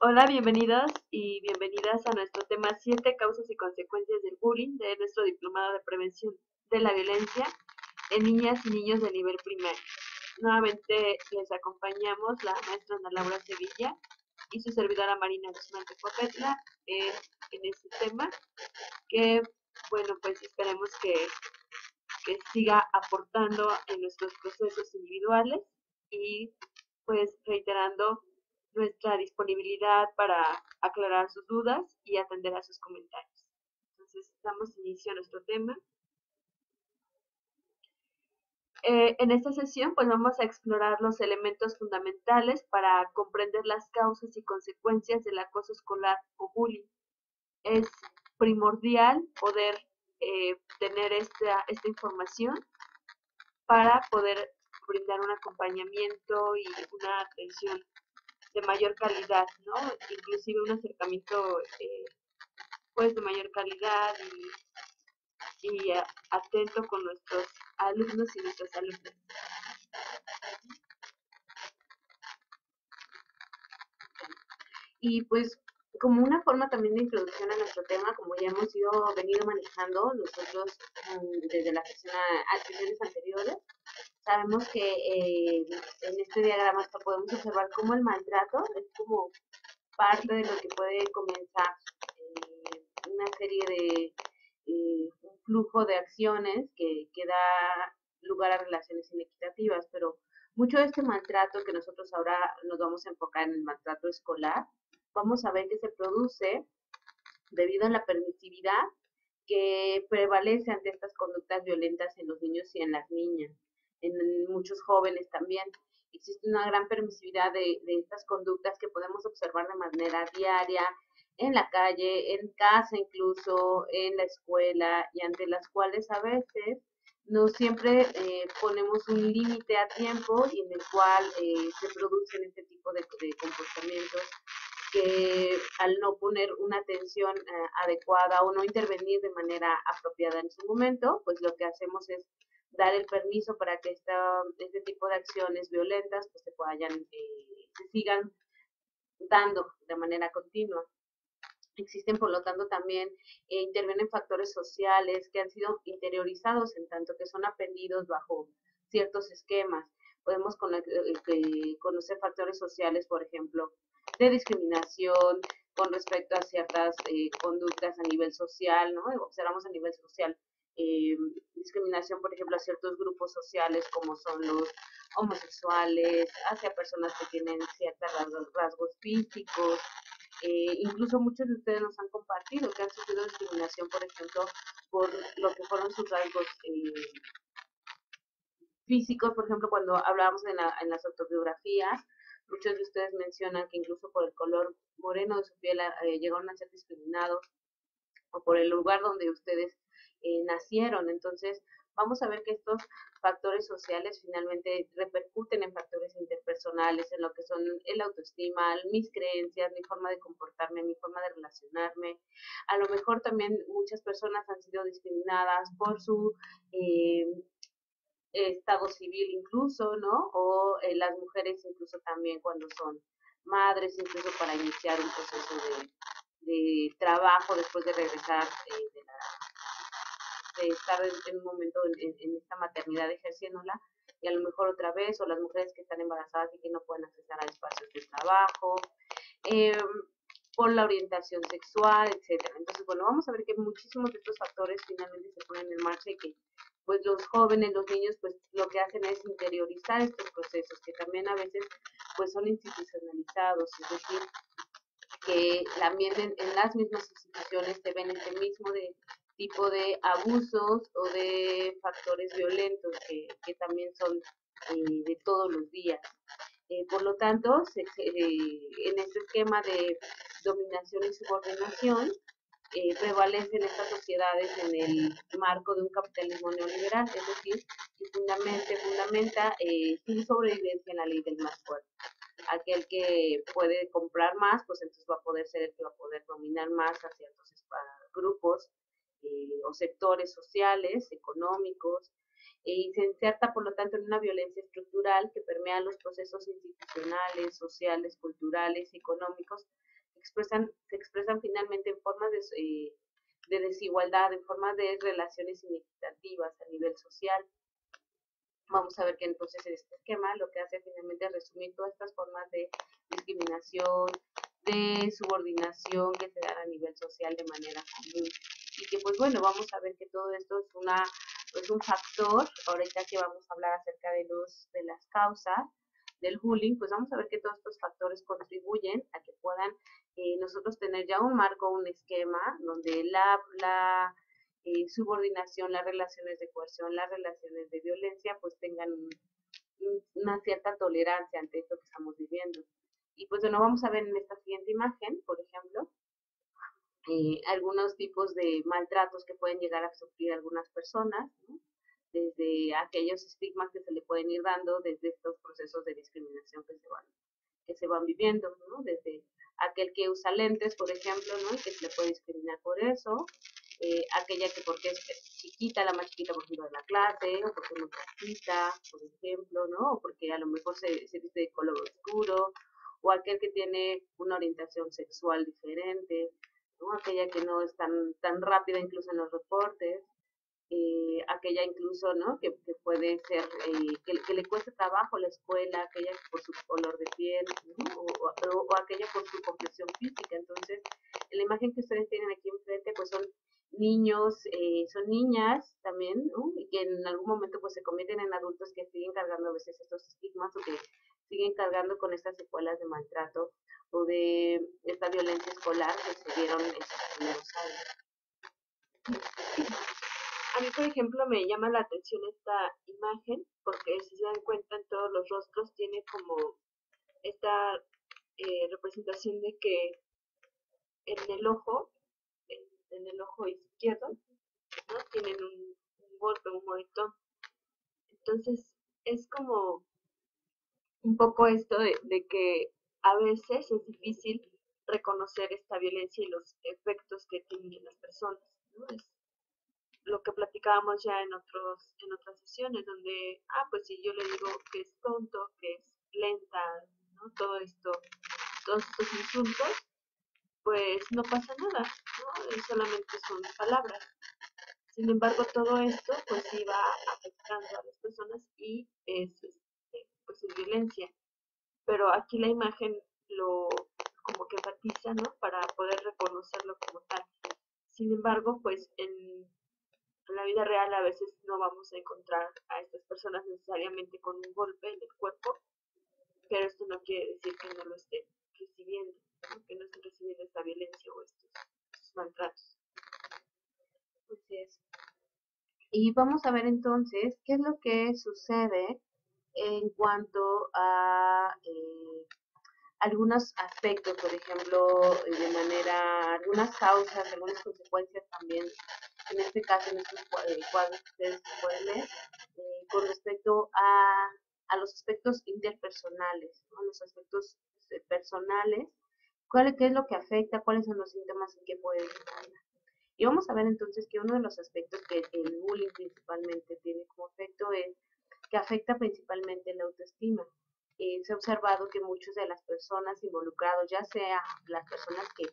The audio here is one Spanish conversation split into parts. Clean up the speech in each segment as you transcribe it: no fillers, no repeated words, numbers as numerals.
Hola, bienvenidos y bienvenidas a nuestro tema 7 causas y consecuencias del bullying de nuestro diplomado de prevención de la violencia en niñas y niños de nivel primario. Nuevamente les acompañamos la maestra Ana Laura Sevilla y su servidora Marina Guzmán de Popetla en este tema que, bueno, pues esperemos que siga aportando en nuestros procesos individuales y pues reiterando nuestra disponibilidad para aclarar sus dudas y atender a sus comentarios. Entonces, damos inicio a nuestro tema. En esta sesión, pues vamos a explorar los elementos fundamentales para comprender las causas y consecuencias del acoso escolar o bullying. Es primordial poder tener esta información para poder brindar un acompañamiento y una atención de mayor calidad, ¿no? Inclusive un acercamiento pues de mayor calidad y atento con nuestros alumnos y nuestras alumnas. Y pues como una forma también de introducción a nuestro tema, como ya hemos venido manejando nosotros desde las sesiones anteriores, sabemos que en este diagrama podemos observar cómo el maltrato es como parte de lo que puede comenzar una serie de un flujo de acciones que da lugar a relaciones inequitativas, pero mucho de este maltrato que nosotros ahora nos vamos a enfocar en el maltrato escolar, vamos a ver que se produce debido a la permisividad que prevalece ante estas conductas violentas en los niños y en las niñas, en muchos jóvenes también. Existe una gran permisividad de estas conductas que podemos observar de manera diaria, en la calle, en casa incluso, en la escuela, y ante las cuales a veces no siempre ponemos un límite a tiempo y en el cual se producen este tipo de comportamientos que al no poner una atención adecuada o no intervenir de manera apropiada en su momento, pues lo que hacemos es dar el permiso para que este tipo de acciones violentas pues se sigan dando de manera continua. Existen, por lo tanto, también intervienen factores sociales que han sido interiorizados en tanto que son aprendidos bajo ciertos esquemas. Podemos conocer factores sociales, por ejemplo, de discriminación con respecto a ciertas conductas a nivel social, ¿no? Observamos a nivel social discriminación, por ejemplo, a ciertos grupos sociales como son los homosexuales, hacia personas que tienen ciertos rasgos físicos, incluso muchos de ustedes nos han compartido que han sufrido discriminación, por ejemplo, por lo que fueron sus rasgos físicos, por ejemplo, cuando hablábamos en las autobiografías, muchos de ustedes mencionan que incluso por el color moreno de su piel llegaron a ser discriminados o por el lugar donde ustedes nacieron. Entonces, vamos a ver que estos factores sociales finalmente repercuten en factores interpersonales, en lo que son el autoestima, mis creencias, mi forma de comportarme, mi forma de relacionarme. A lo mejor también muchas personas han sido discriminadas por su estado civil incluso, ¿no? O las mujeres incluso también cuando son madres, incluso para iniciar un proceso de trabajo después de regresar de estar en un momento en esta maternidad ejerciéndola y a lo mejor otra vez, o las mujeres que están embarazadas y que no pueden acceder a espacios de trabajo, eh, por la orientación sexual, etcétera. Entonces, bueno, vamos a ver que muchísimos de estos factores finalmente se ponen en marcha y que pues los jóvenes, los niños, pues lo que hacen es interiorizar estos procesos que también a veces pues son institucionalizados, es decir, que también en las mismas instituciones se ven este mismo tipo de abusos o de factores violentos que también son de todos los días. Por lo tanto, en este esquema de dominación y subordinación, prevalecen estas sociedades en el marco de un capitalismo neoliberal, es decir, que fundamenta su sobrevivencia en la ley del más fuerte. Aquel que puede comprar más, pues entonces va a poder ser el que va a poder dominar más a ciertos grupos o sectores sociales, económicos, y se inserta, por lo tanto, en una violencia estructural que permea los procesos institucionales, sociales, culturales, económicos, se expresan finalmente en formas de desigualdad, en formas de relaciones inequitativas a nivel social. Vamos a ver que entonces este esquema lo que hace finalmente es resumir todas estas formas de discriminación, de subordinación que se dan a nivel social de manera común. Y que pues bueno, vamos a ver que todo esto es un factor, ahorita que vamos a hablar acerca de las causas del bullying, pues vamos a ver que todos estos factores contribuyen a que puedan nosotros tener ya un marco, un esquema, donde la subordinación, las relaciones de coerción, las relaciones de violencia, pues tengan una cierta tolerancia ante esto que estamos viviendo. Y pues bueno, vamos a ver en esta siguiente imagen, por ejemplo, algunos tipos de maltratos que pueden llegar a sufrir algunas personas, ¿no? Desde aquellos estigmas que se le pueden ir dando desde estos procesos de discriminación que se van viviendo, ¿no? Desde aquel que usa lentes, por ejemplo, ¿no? Y que se le puede discriminar por eso, aquella que porque es chiquita, la más chiquita por ejemplo de la clase, o porque no practica, por ejemplo, ¿no? O porque a lo mejor se viste de color oscuro, o aquel que tiene una orientación sexual diferente, ¿no? Aquella que no es tan rápida incluso en los reportes, aquella incluso, ¿no? Que puede ser, que le cuesta trabajo la escuela, aquella por su color de piel, ¿no? O aquella por su complexión física. Entonces, en la imagen que ustedes tienen aquí enfrente, pues son niños, son niñas también, ¿no? Y que en algún momento pues se convierten en adultos que siguen cargando a veces estos estigmas o que siguen cargando con estas secuelas de maltrato o de esta violencia escolar que se dieron en sus primeros años. A mí, por ejemplo, me llama la atención esta imagen porque si se dan cuenta en todos los rostros tiene como esta representación de que en el ojo, en el ojo izquierdo, ¿no? Tienen un golpe, un moretón. Entonces, es como un poco esto de que a veces es difícil reconocer esta violencia y los efectos que tienen en las personas, ¿no? Es lo que platicábamos ya en otras sesiones, donde, pues si yo le digo que es tonto, que es lenta, ¿no? Todo esto, todos estos insultos, pues no pasa nada, ¿no? Solamente son palabras. Sin embargo, todo esto pues sí va afectando a las personas y pues es violencia. Pero aquí la imagen lo como que enfatiza, ¿no? Para poder reconocerlo como tal. Sin embargo, pues en la vida real a veces no vamos a encontrar a estas personas necesariamente con un golpe en el cuerpo, pero esto no quiere decir que no lo estén recibiendo, ¿no? Que no estén recibiendo esta violencia o estos maltratos. Así es. Y vamos a ver entonces qué es lo que sucede en cuanto a algunos aspectos, por ejemplo, algunas causas, algunas consecuencias también, en este caso en estos cuadros que ustedes pueden ver, con respecto a los aspectos interpersonales, ¿no? Los aspectos personales, qué es lo que afecta, cuáles son los síntomas y qué puede desencadenar. Y vamos a ver entonces que uno de los aspectos que el bullying principalmente tiene como efecto es que afecta principalmente la autoestima. Se ha observado que muchas de las personas involucradas, ya sea las personas que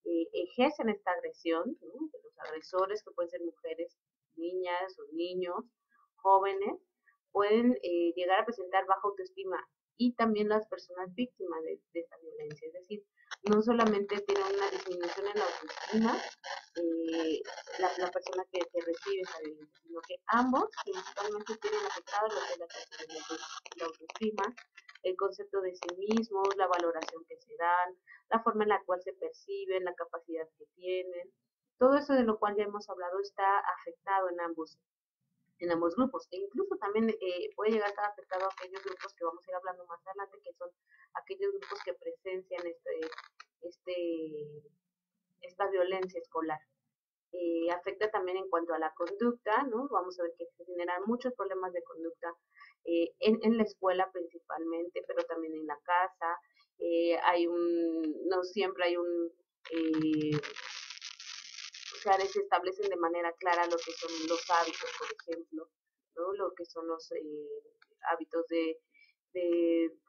ejercen esta agresión, ¿no? Los agresores, que pueden ser mujeres, niñas o niños, jóvenes, pueden llegar a presentar baja autoestima y también las personas víctimas de esta violencia. Es decir, no solamente tiene una disminución en la autoestima, la persona que recibe esa violencia, sino que ambos principalmente tienen afectado lo que es la autoestima, el concepto de sí mismos, la valoración que se dan, la forma en la cual se perciben, la capacidad que tienen. Todo eso de lo cual ya hemos hablado está afectado en ambos grupos. E incluso también puede llegar a estar afectado a aquellos grupos que vamos a ir hablando más adelante, que son aquellos grupos que presencian esta violencia escolar. Afecta también en cuanto a la conducta, ¿no? Vamos a ver que se generan muchos problemas de conducta en la escuela principalmente, pero también en la casa. No siempre hay o sea, se establecen de manera clara lo que son los hábitos, por ejemplo, ¿no? Lo que son los hábitos de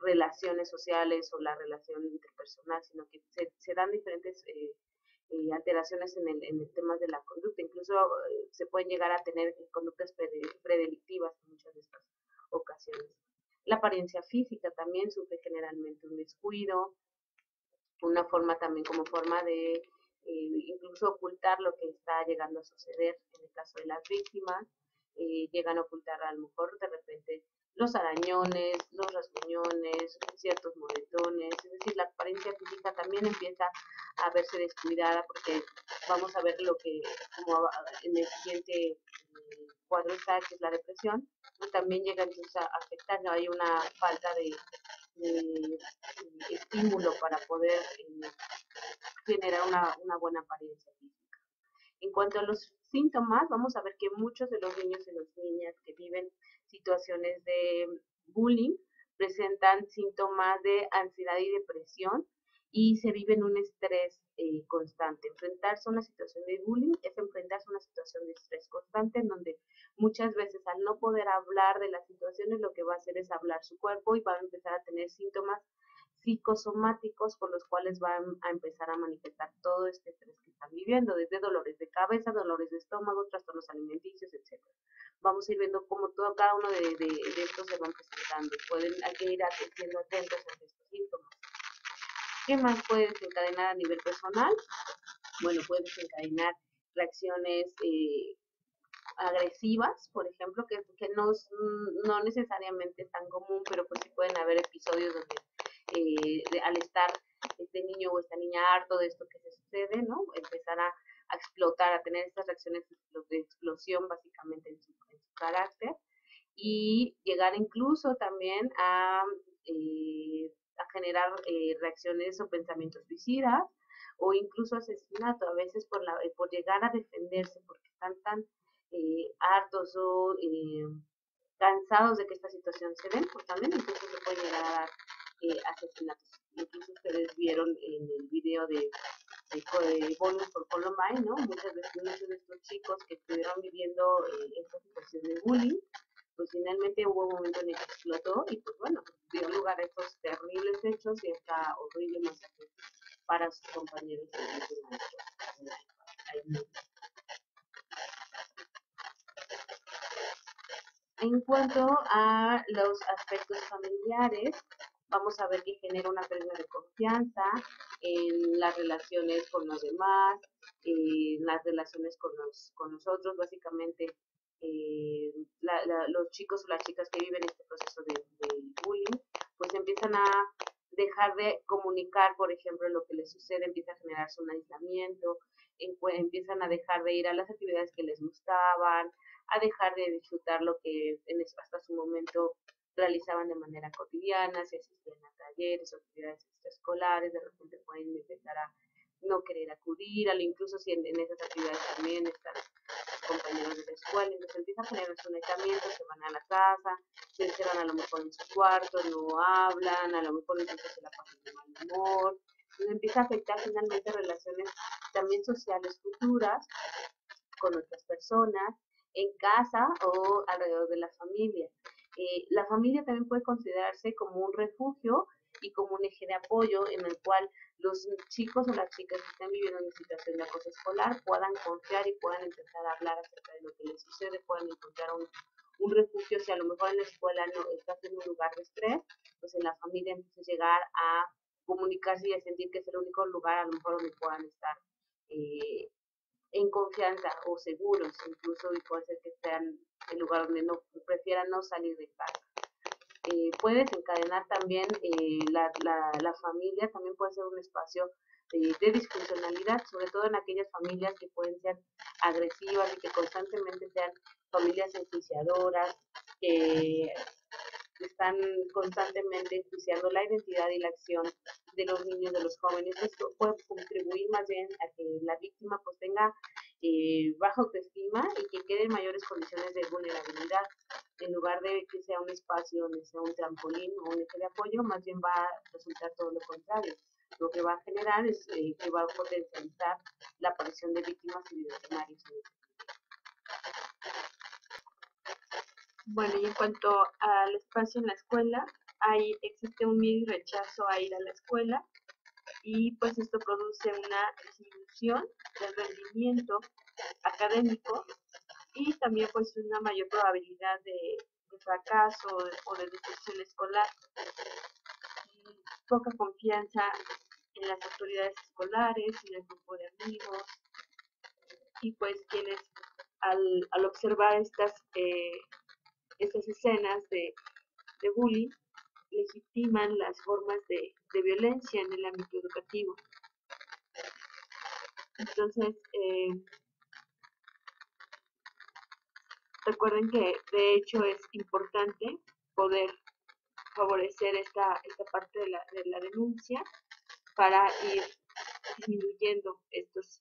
relaciones sociales o la relación interpersonal, sino que se dan diferentes alteraciones en el tema de la conducta. Incluso se pueden llegar a tener conductas predelictivas en muchas de estas ocasiones. La apariencia física también sufre generalmente un descuido, una forma también como forma de incluso ocultar lo que está llegando a suceder en el caso de las víctimas, llegan a ocultar a lo mejor de repente los arañones, los rasguñones, ciertos moretones, es decir, la apariencia física también empieza a verse descuidada porque vamos a ver lo que como en el siguiente cuadro está, que es la depresión, y también llega entonces a afectar, no hay una falta de estímulo para poder generar una buena apariencia física. En cuanto a los síntomas, vamos a ver que muchos de los niños y las niñas que viven situaciones de bullying presentan síntomas de ansiedad y depresión y se vive en un estrés constante. Enfrentarse a una situación de bullying es enfrentarse a una situación de estrés constante en donde muchas veces al no poder hablar de las situaciones lo que va a hacer es hablar su cuerpo y va a empezar a tener síntomas psicosomáticos por los cuales van a empezar a manifestar todo este estrés que están viviendo, desde dolores de cabeza, dolores de estómago, trastornos alimenticios, etcétera. Vamos a ir viendo cómo cada uno de estos se van presentando. Hay que ir siendo atentos a estos síntomas. ¿Qué más puede desencadenar a nivel personal? Bueno, puede desencadenar reacciones agresivas, por ejemplo, que no necesariamente es tan común, pero pues sí pueden haber episodios donde al estar este niño o esta niña harto de esto que se sucede, ¿no? Empezar a explotar, a tener estas reacciones de explosión básicamente en su carácter y llegar incluso también a generar reacciones o pensamientos suicidas o incluso asesinato, a veces por llegar a defenderse porque están tan hartos o cansados de que esta situación se den, pues también incluso se puede llegar a dar asesinatos. Incluso ustedes vieron en el video de Bonus por Columbine, ¿no? Muchos de estos chicos que estuvieron viviendo esta situación de bullying, pues finalmente hubo un momento en el que explotó y pues bueno, dio lugar a estos terribles hechos y esta horrible masacre para sus compañeros de la. En cuanto a los aspectos familiares, vamos a ver que genera una pérdida de confianza en las relaciones con los demás, en las relaciones con nosotros, básicamente los chicos o las chicas que viven este proceso de bullying, pues empiezan a dejar de comunicar, por ejemplo, lo que les sucede, empieza a generarse un aislamiento, empiezan a dejar de ir a las actividades que les gustaban, a dejar de disfrutar lo que hasta su momento realizaban de manera cotidiana, si asistían a talleres o actividades extraescolares, de repente pueden empezar a no querer acudir, incluso si en esas actividades también están compañeros de la escuela, entonces empieza a generarse un aislamiento, se van a la casa, se encerran a lo mejor en su cuarto, no hablan, a lo mejor incluso se la pasan de mal humor, entonces empieza a afectar finalmente relaciones también sociales futuras con otras personas, en casa o alrededor de la familia. La familia también puede considerarse como un refugio y como un eje de apoyo en el cual los chicos o las chicas que están viviendo una situación de acoso escolar puedan confiar y puedan empezar a hablar acerca de lo que les sucede, puedan encontrar un refugio. Si a lo mejor en la escuela no está en un lugar de estrés, pues en la familia entonces llegar a comunicarse y a sentir que es el único lugar a lo mejor donde puedan estar en confianza o seguros, incluso y puede ser que sean el lugar donde no prefieran no salir de casa. Puede desencadenar también la familia, también puede ser un espacio de disfuncionalidad, sobre todo en aquellas familias que pueden ser agresivas y que constantemente sean familias enjuiciadoras, que están constantemente enjuiciando la identidad y la acción de los niños, de los jóvenes. Esto puede contribuir más bien a que la víctima pues tenga baja autoestima y que quede en mayores condiciones de vulnerabilidad. En lugar de que sea un espacio donde sea un trampolín o un eje de apoyo, más bien va a resultar todo lo contrario. Lo que va a generar es que va a potencializar la aparición de víctimas y de victimarios. Bueno, y en cuanto al espacio en la escuela, existe un miedo y rechazo a ir a la escuela y pues esto produce una disminución del rendimiento académico y también pues una mayor probabilidad de fracaso o de deserción escolar, poca confianza en las autoridades escolares, en el grupo de amigos y pues quienes al observar estas escenas de bullying legitiman las formas de violencia en el ámbito educativo. Entonces, recuerden que de hecho es importante poder favorecer esta parte de la denuncia para ir disminuyendo estas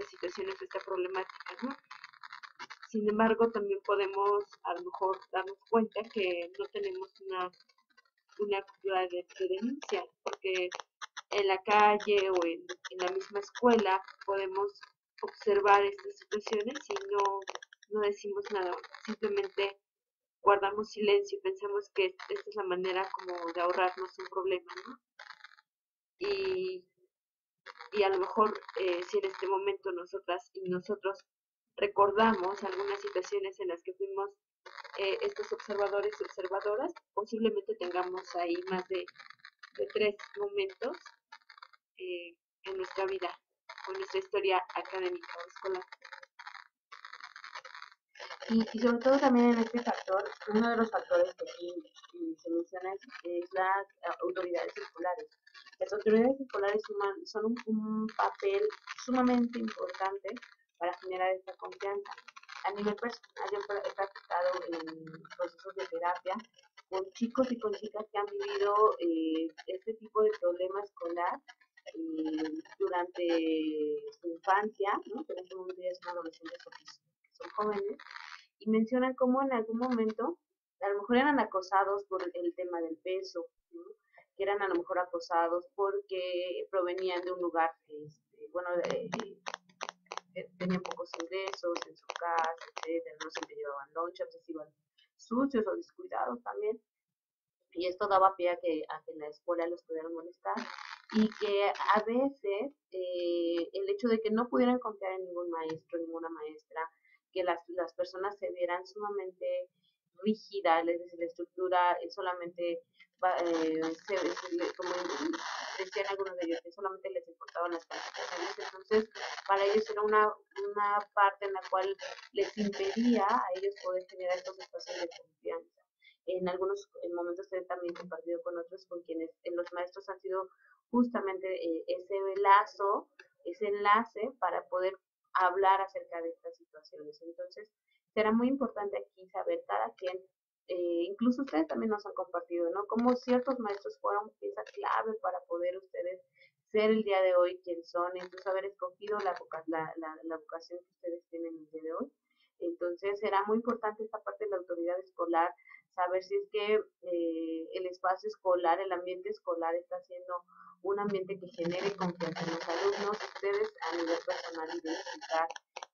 situaciones, esta problemática, ¿no? Sin embargo, también podemos a lo mejor darnos cuenta que no tenemos una cultura de denuncia, porque en la calle o en la misma escuela podemos observar estas situaciones y no decimos nada, simplemente guardamos silencio, pensamos que esta es la manera como de ahorrarnos un problema, ¿no? Y, y a lo mejor si en este momento nosotras y nosotros recordamos algunas situaciones en las que fuimos estos observadores y observadoras, posiblemente tengamos ahí más de 3 momentos en nuestra vida o en nuestra historia académica o escolar. Y sobre todo también en este factor, uno de los factores que aquí se menciona es las autoridades escolares. Las autoridades escolares son un papel sumamente importante para generar esta confianza. A nivel personal, yo he practicado en procesos de terapia con chicos y con chicas que han vivido este tipo de problema escolar durante su infancia, ¿no? Que en este momento ya son adolescentes o que son jóvenes, y mencionan cómo en algún momento a lo mejor eran acosados por el tema del peso, ¿no? Que eran a lo mejor acosados porque provenían de un lugar, bueno, tenían pocos ingresos en su casa, etcétera, no siempre llevaban lonche, a veces iban sucios o descuidados también, y esto daba pie a que en la escuela los pudieran molestar y que a veces el hecho de que no pudieran confiar en ningún maestro, ninguna maestra, que las personas se vieran sumamente rígidas, es decir, la estructura solamente como decían algunos de ellos, que solamente les importaban las calificaciones, entonces para ellos era una parte en la cual les impedía a ellos poder generar estos espacios de confianza. En algunos momentos he también compartido con otros con quienes los maestros han sido justamente ese lazo, ese enlace para poder hablar acerca de estas situaciones. Entonces, será muy importante aquí saber cada quien, incluso ustedes también nos han compartido, ¿no? Cómo ciertos maestros fueron pieza clave para poder ustedes ser el día de hoy quien son, incluso haber escogido la vocación que ustedes tienen el día de hoy. Entonces, será muy importante esta parte de la autoridad escolar, saber si es que el espacio escolar, el ambiente escolar está siendo un ambiente que genere confianza en los alumnos, ustedes a nivel personal identificar,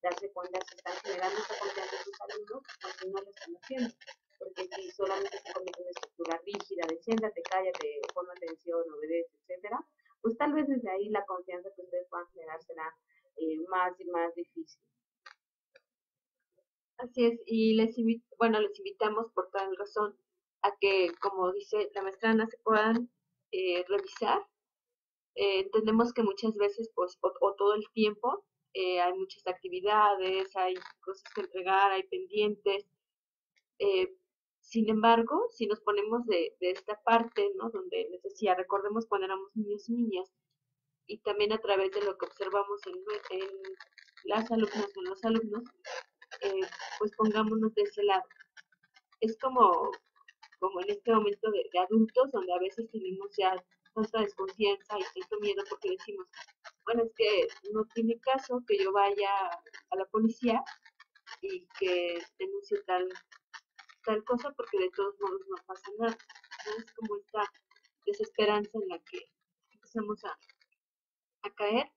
darse cuenta si están generando esa confianza en sus alumnos o si no lo están haciendo. Porque si solamente se comete una estructura rígida de siéntate, cállate, pon atención, obedece, etcétera, pues tal vez desde ahí la confianza que ustedes puedan generar será más y más difícil. Así es, y bueno, les invitamos por tal razón a que, como dice la maestra Ana, se puedan revisar. Entendemos que muchas veces, pues, o todo el tiempo, hay muchas actividades, hay cosas que entregar, hay pendientes. eh, Sin embargo, si nos ponemos de esta parte, ¿no? Donde les decía, recordemos cuando éramos niños y niñas, y también a través de lo que observamos en las alumnas o en los alumnos, eh, pues pongámonos de ese lado. Es como en este momento de adultos, donde a veces tenemos ya tanta desconfianza y tanto miedo porque decimos, bueno, es que no tiene caso que yo vaya a la policía y que denuncie tal cosa porque de todos modos no pasa nada. ¿No? Es como esta desesperanza en la que empezamos a caer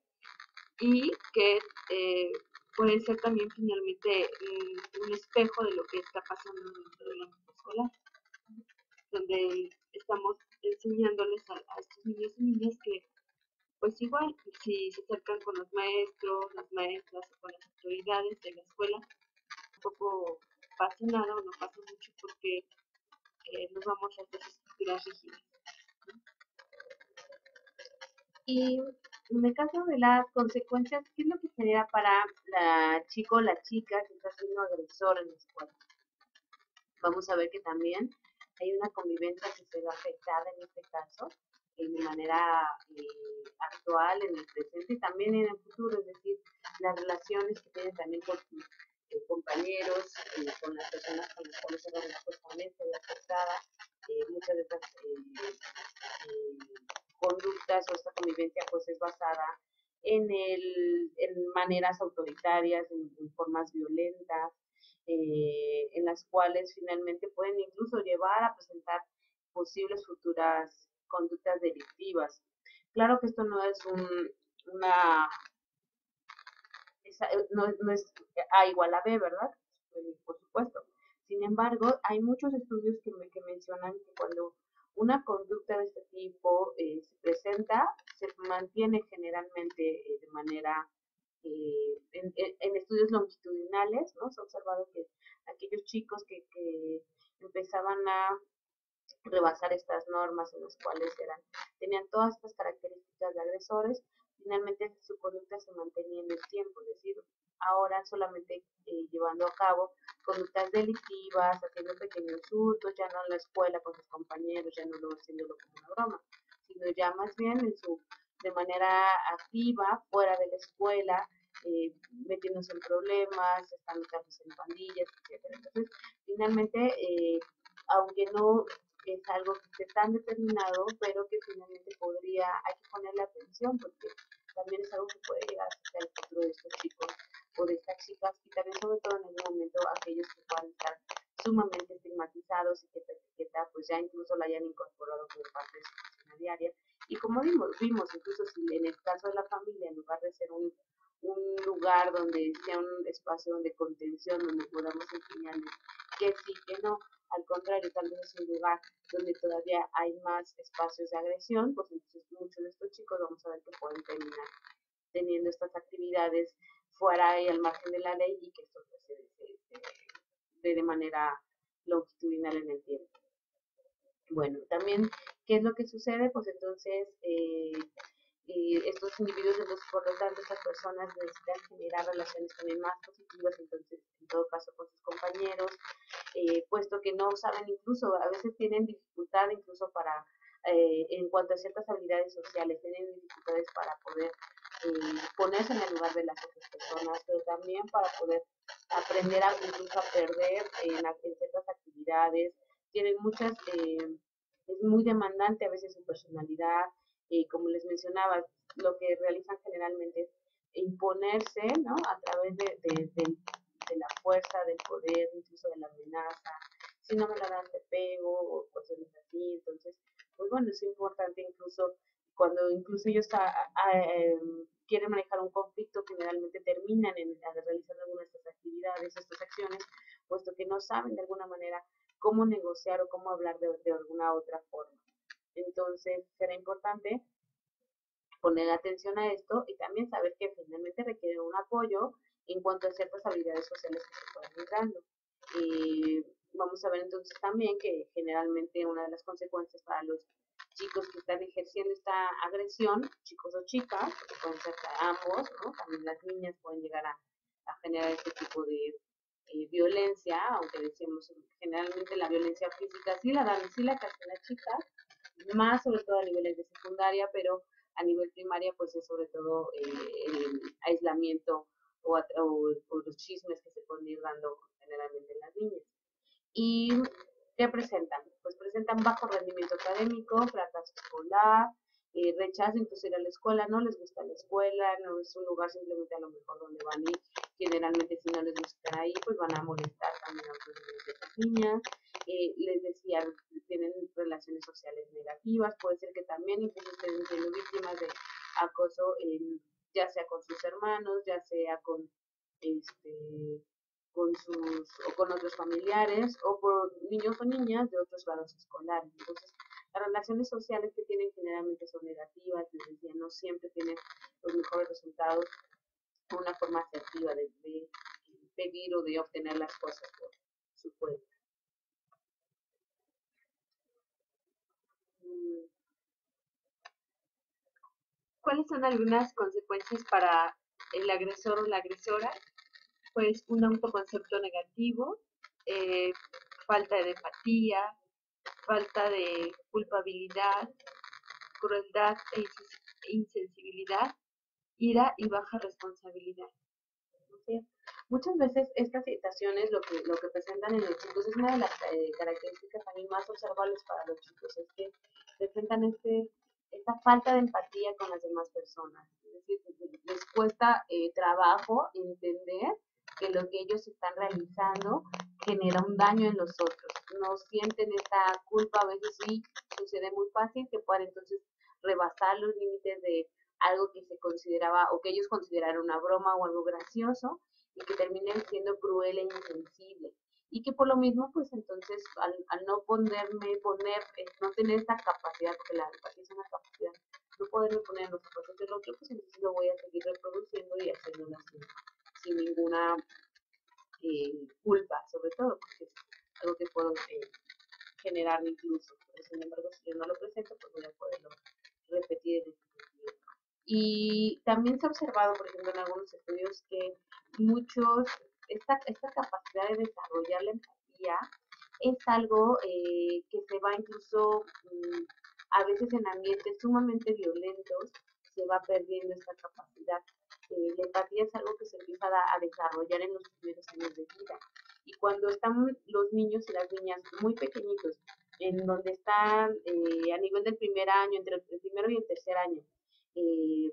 y que puede ser también finalmente un espejo de lo que está pasando dentro del ámbito escolar, donde estamos enseñándoles a estos niños y niñas que pues igual, si se acercan con los maestros, las maestras o con las autoridades de la escuela, tampoco pasa nada o no pasa mucho porque nos vamos a estas estructuras rígidas. Y en el caso de las consecuencias, ¿qué es lo que genera para la chico o la chica que está siendo agresor en la escuela? Vamos a ver que también hay una convivencia que se ve afectada en este caso, de manera actual, en el presente y también en el futuro, es decir, las relaciones que tienen también con sus compañeros, con las personas con las cuales se van supuestamente de afectada, muchas de estas conductas o esta convivencia pues es basada en maneras autoritarias, en formas violentas, en las cuales finalmente pueden incluso llevar a presentar posibles futuras conductas delictivas. Claro que esto no es una, no es A igual a B, ¿verdad? Por supuesto. Sin embargo, hay muchos estudios que mencionan que cuando una conducta de este tipo se presenta, se mantiene generalmente de manera, en estudios longitudinales, ¿no? Se ha observado que aquellos chicos que empezaban a rebasar estas normas en las cuales tenían todas estas características de agresores, finalmente su conducta se mantenía en el tiempo, es decir, ahora solamente llevando a cabo conductas delictivas, haciendo pequeños hurtos, ya no en la escuela con sus compañeros, ya no lo haciéndolo como una broma, sino ya más bien de manera activa, fuera de la escuela, metiéndose en problemas, estando tal vez en pandillas, etcétera. Entonces, finalmente, aunque no es algo que esté tan determinado, pero que finalmente hay que ponerle atención porque también es algo que puede llegar a afectar el futuro de estos chicos o de estas chicas y también sobre todo en algún momento aquellos que puedan estar sumamente estigmatizados y que esta etiqueta pues ya incluso la hayan incorporado como parte de su rutina diaria. Y como vimos incluso si en el caso de la familia, en lugar de ser un lugar donde sea un espacio de contención, donde podamos enseñarles que sí, que no, al contrario, tal vez es un lugar donde todavía hay más espacios de agresión, pues entonces muchos de estos chicos vamos a ver que pueden terminar teniendo estas actividades fuera y al margen de la ley y que esto pues, se dé de manera longitudinal en el tiempo. Bueno, también, ¿qué es lo que sucede? Pues entonces, estos individuos, entonces, por lo tanto, estas personas necesitan generar relaciones también más positivas, entonces, en todo caso, con sus compañeros, puesto que no saben, incluso a veces tienen dificultad incluso en cuanto a ciertas habilidades sociales, tienen dificultades para poder ponerse en el lugar de las otras personas, pero también para poder aprender incluso a perder en ciertas actividades, tienen es muy demandante a veces su personalidad, como les mencionaba, lo que realizan generalmente es imponerse, ¿no? A través de la fuerza, del poder, incluso de la amenaza. Si no me la das, te pego, o cosas así. Entonces, pues bueno, es importante incluso cuando incluso ellos quieren manejar un conflicto, generalmente terminan realizando algunas de estas actividades, estas acciones, puesto que no saben de alguna manera cómo negociar o cómo hablar de alguna otra forma. Entonces, será importante poner atención a esto y también saber que finalmente requieren un apoyo en cuanto a ciertas habilidades sociales que se pueden ir dando. Vamos a ver entonces también que generalmente una de las consecuencias para los chicos que están ejerciendo esta agresión, chicos o chicas, porque pueden ser ambos, ¿no? También las niñas pueden llegar a generar este tipo de violencia, aunque decimos generalmente la violencia física sí la casi las chicas, más sobre todo a niveles de secundaria, pero a nivel primaria pues es sobre todo el aislamiento o los chismes que se pueden ir dando generalmente en las niñas. ¿Y qué presentan? Pues presentan bajo rendimiento académico, fracaso escolar, rechazo incluso ir a la escuela, no les gusta la escuela, no es un lugar simplemente a lo mejor donde van a ir, generalmente si no les gusta estar ahí, pues van a molestar también a otros de estas niñas, les decía, tienen relaciones sociales negativas, puede ser que también incluso estén siendo víctimas de acoso, ya sea con sus hermanos, ya sea con este, o con otros familiares o por niños o niñas de otros grados escolares. Entonces, las relaciones sociales que tienen generalmente son negativas, les decía, no siempre tienen los mejores resultados, una forma asertiva de pedir o de obtener las cosas por su cuenta. ¿Cuáles son algunas consecuencias para el agresor o la agresora? Pues un autoconcepto negativo, eh, falta de empatía, falta de culpabilidad, crueldad e insensibilidad, ira y baja responsabilidad. ¿Sí? Muchas veces estas situaciones lo que presentan en los chicos es una de las características también más observables para los chicos, es que presentan esta falta de empatía con las demás personas. Es decir, les cuesta trabajo entender que lo que ellos están realizando genera un daño en los otros. No sienten esta culpa, a veces sí sucede muy fácil que puedan entonces rebasar los límites de algo que se consideraba o que ellos consideraron una broma o algo gracioso y que terminen siendo cruel e insensible. Y que por lo mismo, pues entonces, al no no tener esta capacidad, porque la empatía es una capacidad, no poderme poner en los zapatos del otro, pues entonces lo voy a seguir reproduciendo y haciéndolo así, sin ninguna culpa, sobre todo, porque es algo que puedo generar incluso. Pero, sin embargo, si yo no lo presento, pues voy a poderlo repetir en este sentido. Y también se ha observado, por ejemplo, en algunos estudios que esta capacidad de desarrollar la empatía es algo que se va incluso a veces en ambientes sumamente violentos, se va perdiendo esta capacidad. La empatía es algo que se empieza a desarrollar en los primeros años de vida. Y cuando están los niños y las niñas muy pequeñitos, en donde están a nivel del primer año, entre el primero y el tercer año, eh,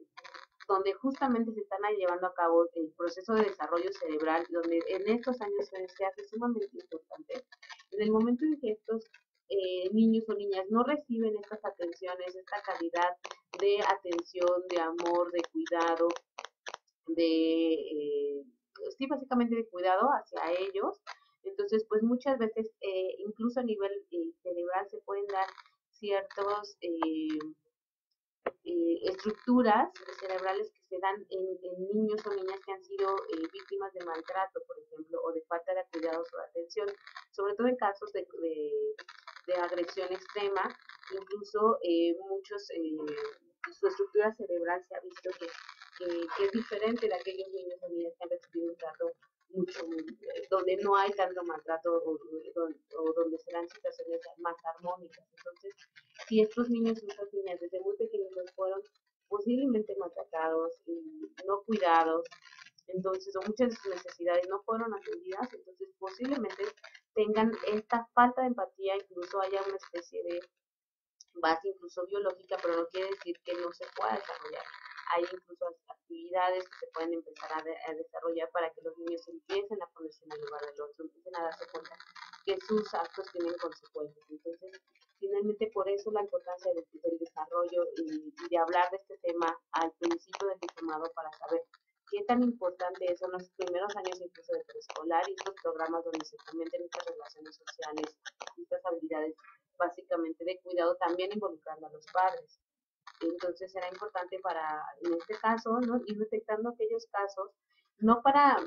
donde justamente se están llevando a cabo el proceso de desarrollo cerebral, donde en estos años se hace sumamente importante. En el momento en que estos niños o niñas no reciben estas atenciones, esta calidad de atención, de amor, de cuidado, sí, básicamente de cuidado hacia ellos, entonces pues muchas veces incluso a nivel cerebral se pueden dar ciertos estructuras cerebrales que se dan en niños o niñas que han sido víctimas de maltrato, por ejemplo, o de falta de cuidados o de atención, sobre todo en casos de agresión extrema, incluso su estructura cerebral se ha visto que es diferente de aquellos niños o niñas que han recibido un trato donde no hay tanto maltrato o donde se dan situaciones más armónicas. Entonces, si estos niños y estas niñas desde muy pequeños fueron posiblemente maltratados y no cuidados, entonces, o muchas de sus necesidades no fueron atendidas, entonces posiblemente tengan esta falta de empatía, incluso haya una especie de base incluso biológica, pero no quiere decir que no se pueda desarrollar. Hay incluso actividades que se pueden empezar a desarrollar para que los niños empiecen a ponerse en el lugar del otro, empiecen a darse cuenta que sus actos tienen consecuencias. Entonces, finalmente por eso la importancia del desarrollo y de hablar de este tema al principio del diplomado para saber qué tan importante son los primeros años incluso de preescolar y estos programas donde se fomenten estas relaciones sociales, estas habilidades básicamente de cuidado, también involucrando a los padres. Entonces era importante en este caso, ¿no? Ir detectando aquellos casos, no para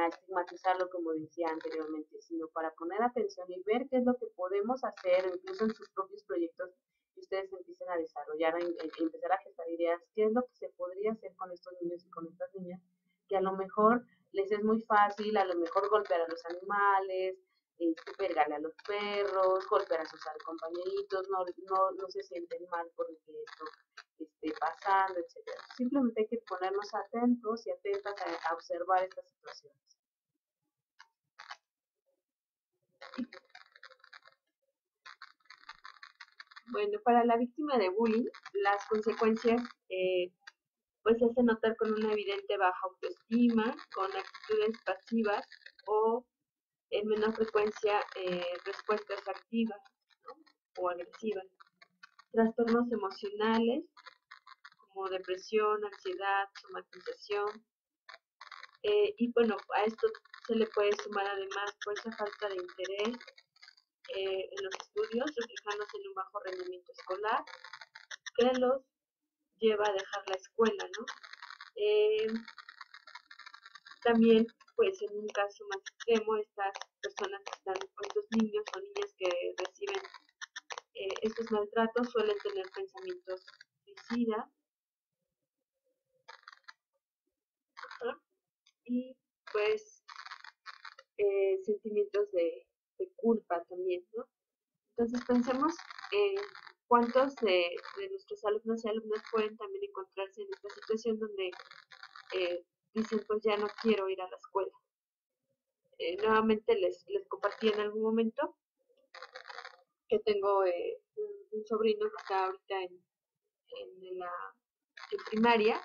estigmatizarlo como decía anteriormente, sino para poner atención y ver qué es lo que podemos hacer, incluso en sus propios proyectos, que ustedes empiecen a desarrollar, empezar a gestar ideas, qué es lo que se podría hacer con estos niños y con estas niñas, que a lo mejor les es muy fácil, a lo mejor golpear a los animales, pegarle a los perros, golpear a sus compañeritos, no se sienten mal por el que esto esté pasando, etcétera. Simplemente hay que ponernos atentos y atentas a observar estas situaciones. Bueno, para la víctima de bullying, las consecuencias pues se hace notar con una evidente baja autoestima, con actitudes pasivas o en menor frecuencia respuestas activas, ¿no? O agresivas. Trastornos emocionales como depresión, ansiedad, somatización, Y bueno, a esto se le puede sumar además pues la falta de interés en los estudios, reflejándose en un bajo rendimiento escolar, que los lleva a dejar la escuela, ¿no? Eh, También, pues en un caso más extremo, estas personas que están, o estos niños o niñas que reciben estos maltratos suelen tener pensamientos suicidas, ¿no? Y pues sentimientos de culpa también, ¿no? Entonces pensemos en cuántos de nuestros alumnos y alumnas pueden también encontrarse en esta situación donde dicen pues ya no quiero ir a la escuela. Nuevamente les compartí en algún momento que tengo un sobrino que está ahorita en la en primaria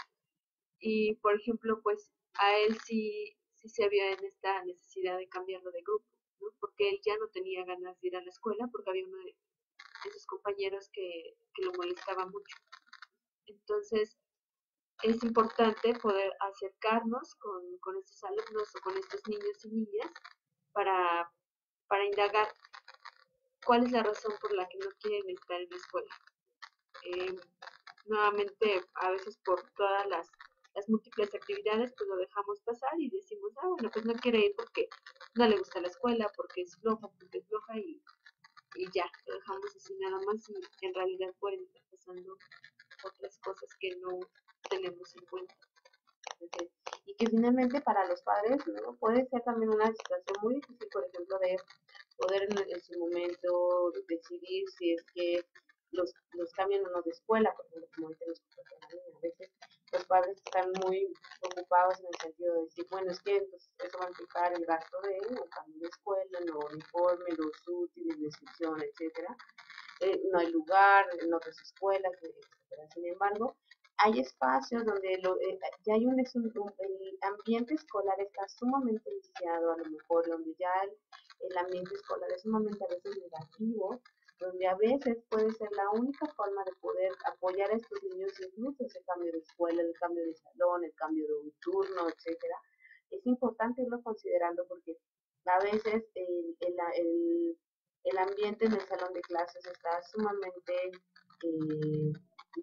y por ejemplo pues a él sí se vio en esta necesidad de cambiarlo de grupo, ¿no? Porque él ya no tenía ganas de ir a la escuela porque había uno de sus compañeros que lo molestaba mucho. Entonces es importante poder acercarnos con estos alumnos o con estos niños y niñas para, para indagar cuál es la razón por la que no quieren estar en la escuela. Eh, Nuevamente, a veces por todas las múltiples actividades, pues lo dejamos pasar y decimos, ah, bueno, pues no quiere ir porque no le gusta la escuela, porque es floja y ya, lo dejamos así nada más y en realidad pueden estar pasando otras cosas que no tenemos en cuenta. Y que finalmente para los padres, ¿no? Puede ser también una situación muy difícil, por ejemplo, de poder en su momento decidir si es que los cambian o no de escuela, por ejemplo, como dicen los a veces los padres están muy ocupados en el sentido de decir, bueno, es que entonces eso va a implicar el gasto de un cambio de escuela, el nuevo uniforme, los útiles, la inscripción, etcétera. No hay lugar en otras escuelas, etcétera. Sin embargo, hay espacios donde ya hay el ambiente escolar está sumamente viciado, a lo mejor, donde ya el ambiente escolar es sumamente a veces negativo, donde a veces puede ser la única forma de poder apoyar a estos niños, incluso ese cambio de escuela, el cambio de salón, el cambio de un turno, etcétera. Es importante irlo considerando porque a veces el ambiente en el salón de clases está sumamente,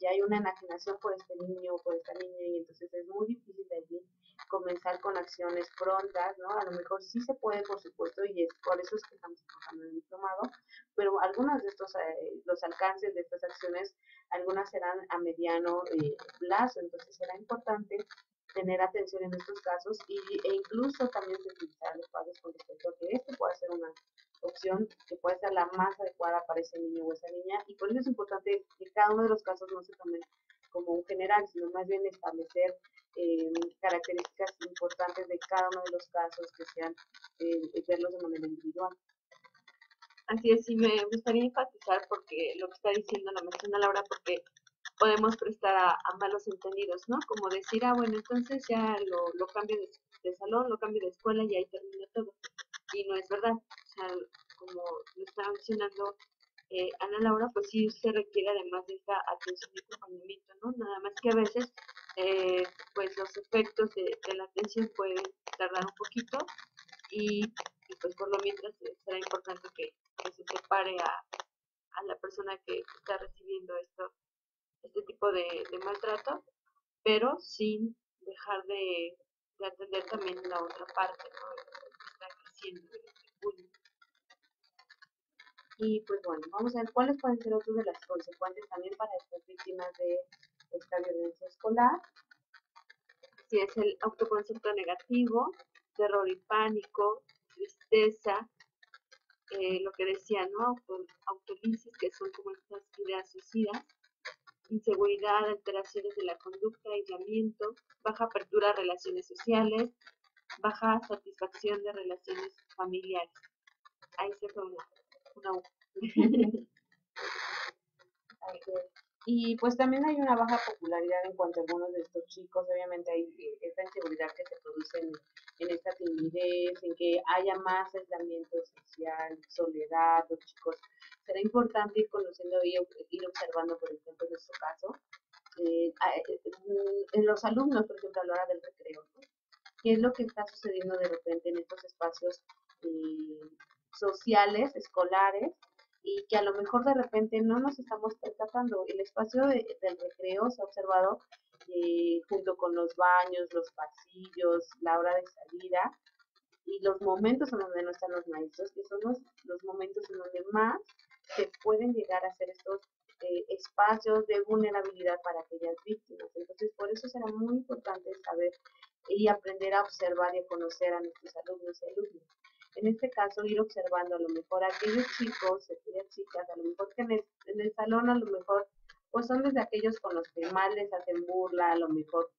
ya hay una enajenación por este niño o por esta niña y entonces es muy difícil de allí comenzar con acciones prontas, ¿no? A lo mejor sí se puede, por supuesto, y es por eso es que estamos trabajando en el diplomado, pero algunos de estos, los alcances de estas acciones, algunas serán a mediano plazo, entonces será importante tener atención en estos casos e incluso también sensibilizar a los padres con respecto a que esto puede ser una opción que puede ser la más adecuada para ese niño o esa niña y por eso es importante que cada uno de los casos no se tomen como un general, sino más bien establecer características importantes de cada uno de los casos que sean verlos de manera individual. Así es, y me gustaría enfatizar porque lo que está diciendo la maestra Laura, porque podemos prestar a malos entendidos, ¿no? Como decir, ah, bueno, entonces ya lo cambio de salón, lo cambio de escuela y ahí termina todo. Y no es verdad. O sea, como lo estaba mencionando Ana Laura, pues sí se requiere además de esta atención y acompañamiento, ¿no? Nada más que a veces, pues los efectos de la atención pueden tardar un poquito y pues por lo mientras será importante que se separe a la persona que está recibiendo este tipo de maltrato, pero sin dejar de atender también la otra parte, ¿no? Que está creciendo el bullying. Y pues bueno, vamos a ver cuáles pueden ser otras de las consecuencias también para estas víctimas de esta violencia escolar. Si es el autoconcepto negativo, terror y pánico, tristeza, lo que decía, ¿no? Autolisis, que son como estas ideas suicidas, inseguridad, alteraciones de la conducta, aislamiento, baja apertura a relaciones sociales, baja satisfacción de relaciones familiares. Ahí se fue una U. Y pues también hay una baja popularidad en cuanto a algunos de estos chicos, obviamente hay esta inseguridad que se produce en esta timidez, en que haya más aislamiento social, soledad, los chicos. Será importante ir conociendo y ir observando, por ejemplo, en nuestro caso, en los alumnos, por ejemplo, a la hora del recreo, ¿no? qué es lo que está sucediendo de repente en estos espacios sociales, escolares, y que a lo mejor de repente no nos estamos percatando. El espacio del recreo se ha observado junto con los baños, los pasillos, la hora de salida y los momentos en donde no están los maestros, que son los momentos en donde más se pueden llegar a hacer estos espacios de vulnerabilidad para aquellas víctimas. Entonces, por eso será muy importante saber y aprender a observar y a conocer a nuestros alumnos y alumnas. En este caso, ir observando a lo mejor a aquellos chicos, aquellas chicas, a lo mejor que en el salón a lo mejor pues son desde aquellos con los que más les hacen burla, a lo mejor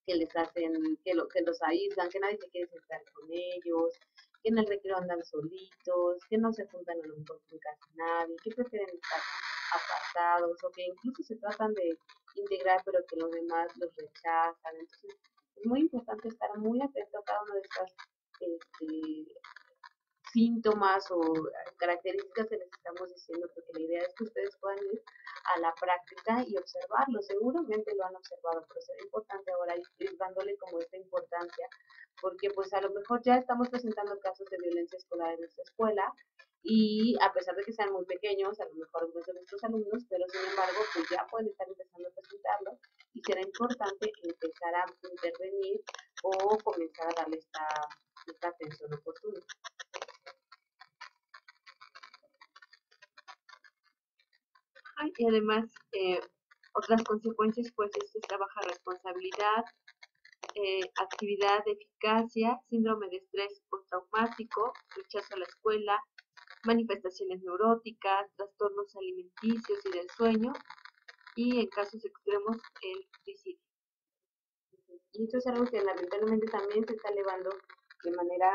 que les hacen, que los aíslan, que nadie se quiere sentar con ellos, que en el recreo andan solitos, que no se juntan a lo mejor con casi nadie, que prefieren estar apartados o que incluso se tratan de integrar pero que los demás los rechazan. Entonces es muy importante estar muy atento a cada una de estas este, síntomas o características que les estamos diciendo, porque la idea es que ustedes puedan ir a la práctica y observarlo. Seguramente lo han observado, pero será importante ahora ir dándole como esta importancia, porque pues a lo mejor ya estamos presentando casos de violencia escolar en nuestra escuela, y a pesar de que sean muy pequeños, a lo mejor algunos de nuestros alumnos, pero sin embargo, pues ya pueden estar empezando a presentarlo y será importante empezar a intervenir o comenzar a darle esta atención oportuna. Y además, otras consecuencias, pues, es esta baja responsabilidad, actividad de eficacia, síndrome de estrés postraumático, rechazo a la escuela, manifestaciones neuróticas, trastornos alimenticios y del sueño, y en casos extremos, el suicidio. Y esto es algo que lamentablemente también se está elevando de manera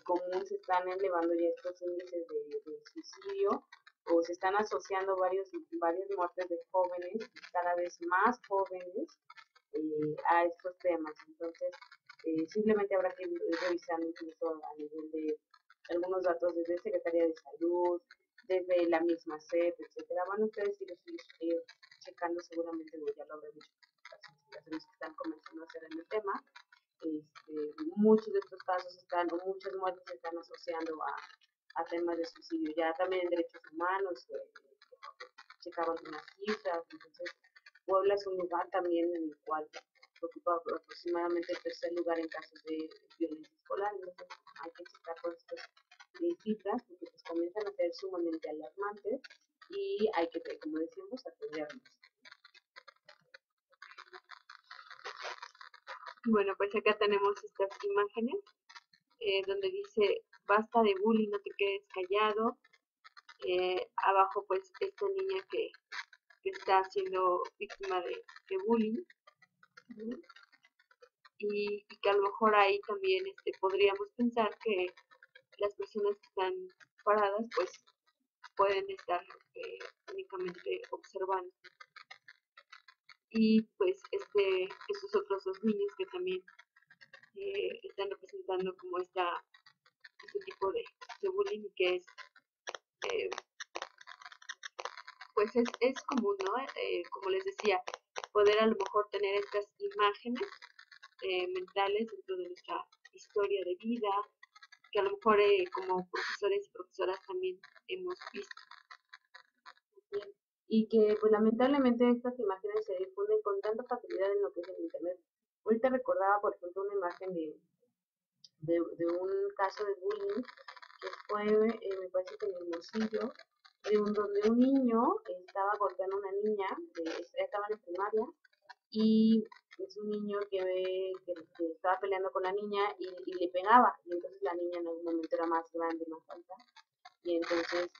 común, se están elevando ya estos índices de suicidio, o se están asociando varias muertes de jóvenes, cada vez más jóvenes, a estos temas. Entonces, simplemente habrá que ir revisando incluso a nivel de algunos datos desde Secretaría de Salud, desde la misma SEP, etcétera. Van ustedes ir checando, seguramente ya lo habrán hecho las investigaciones que están comenzando a hacer en el tema. Muchos de estos casos muchas muertes se están asociando a temas de suicidio. Ya también en derechos humanos, checaba algunas cifras. Entonces, Puebla es un lugar también en el cual ocupa aproximadamente el tercer lugar en casos de violencia escolar. Entonces, hay que checar por estas cifras porque pues comienzan a ser sumamente alarmantes y hay que, como decíamos, atendernos. Bueno, pues acá tenemos estas imágenes donde dice, basta de bullying, no te quedes callado. Abajo pues esta niña que está siendo víctima de bullying, ¿no? Y que a lo mejor ahí también podríamos pensar que las personas que están paradas pues pueden estar únicamente observando. Y pues estos otros dos niños que también están representando como este tipo de bullying, que es pues es común, ¿no? Como les decía, poder a lo mejor tener estas imágenes mentales dentro de nuestra historia de vida, que a lo mejor como profesores y profesoras también hemos visto. Y que pues lamentablemente estas imágenes se difunden con tanta facilidad en lo que es el internet. Ahorita recordaba, por ejemplo, una imagen de un caso de bullying que fue, me parece que en Hermosillo, donde un niño estaba golpeando a una niña, estaba en primaria, y es un niño que estaba peleando con la niña y le pegaba, y entonces la niña en algún momento era más grande, más alta, y entonces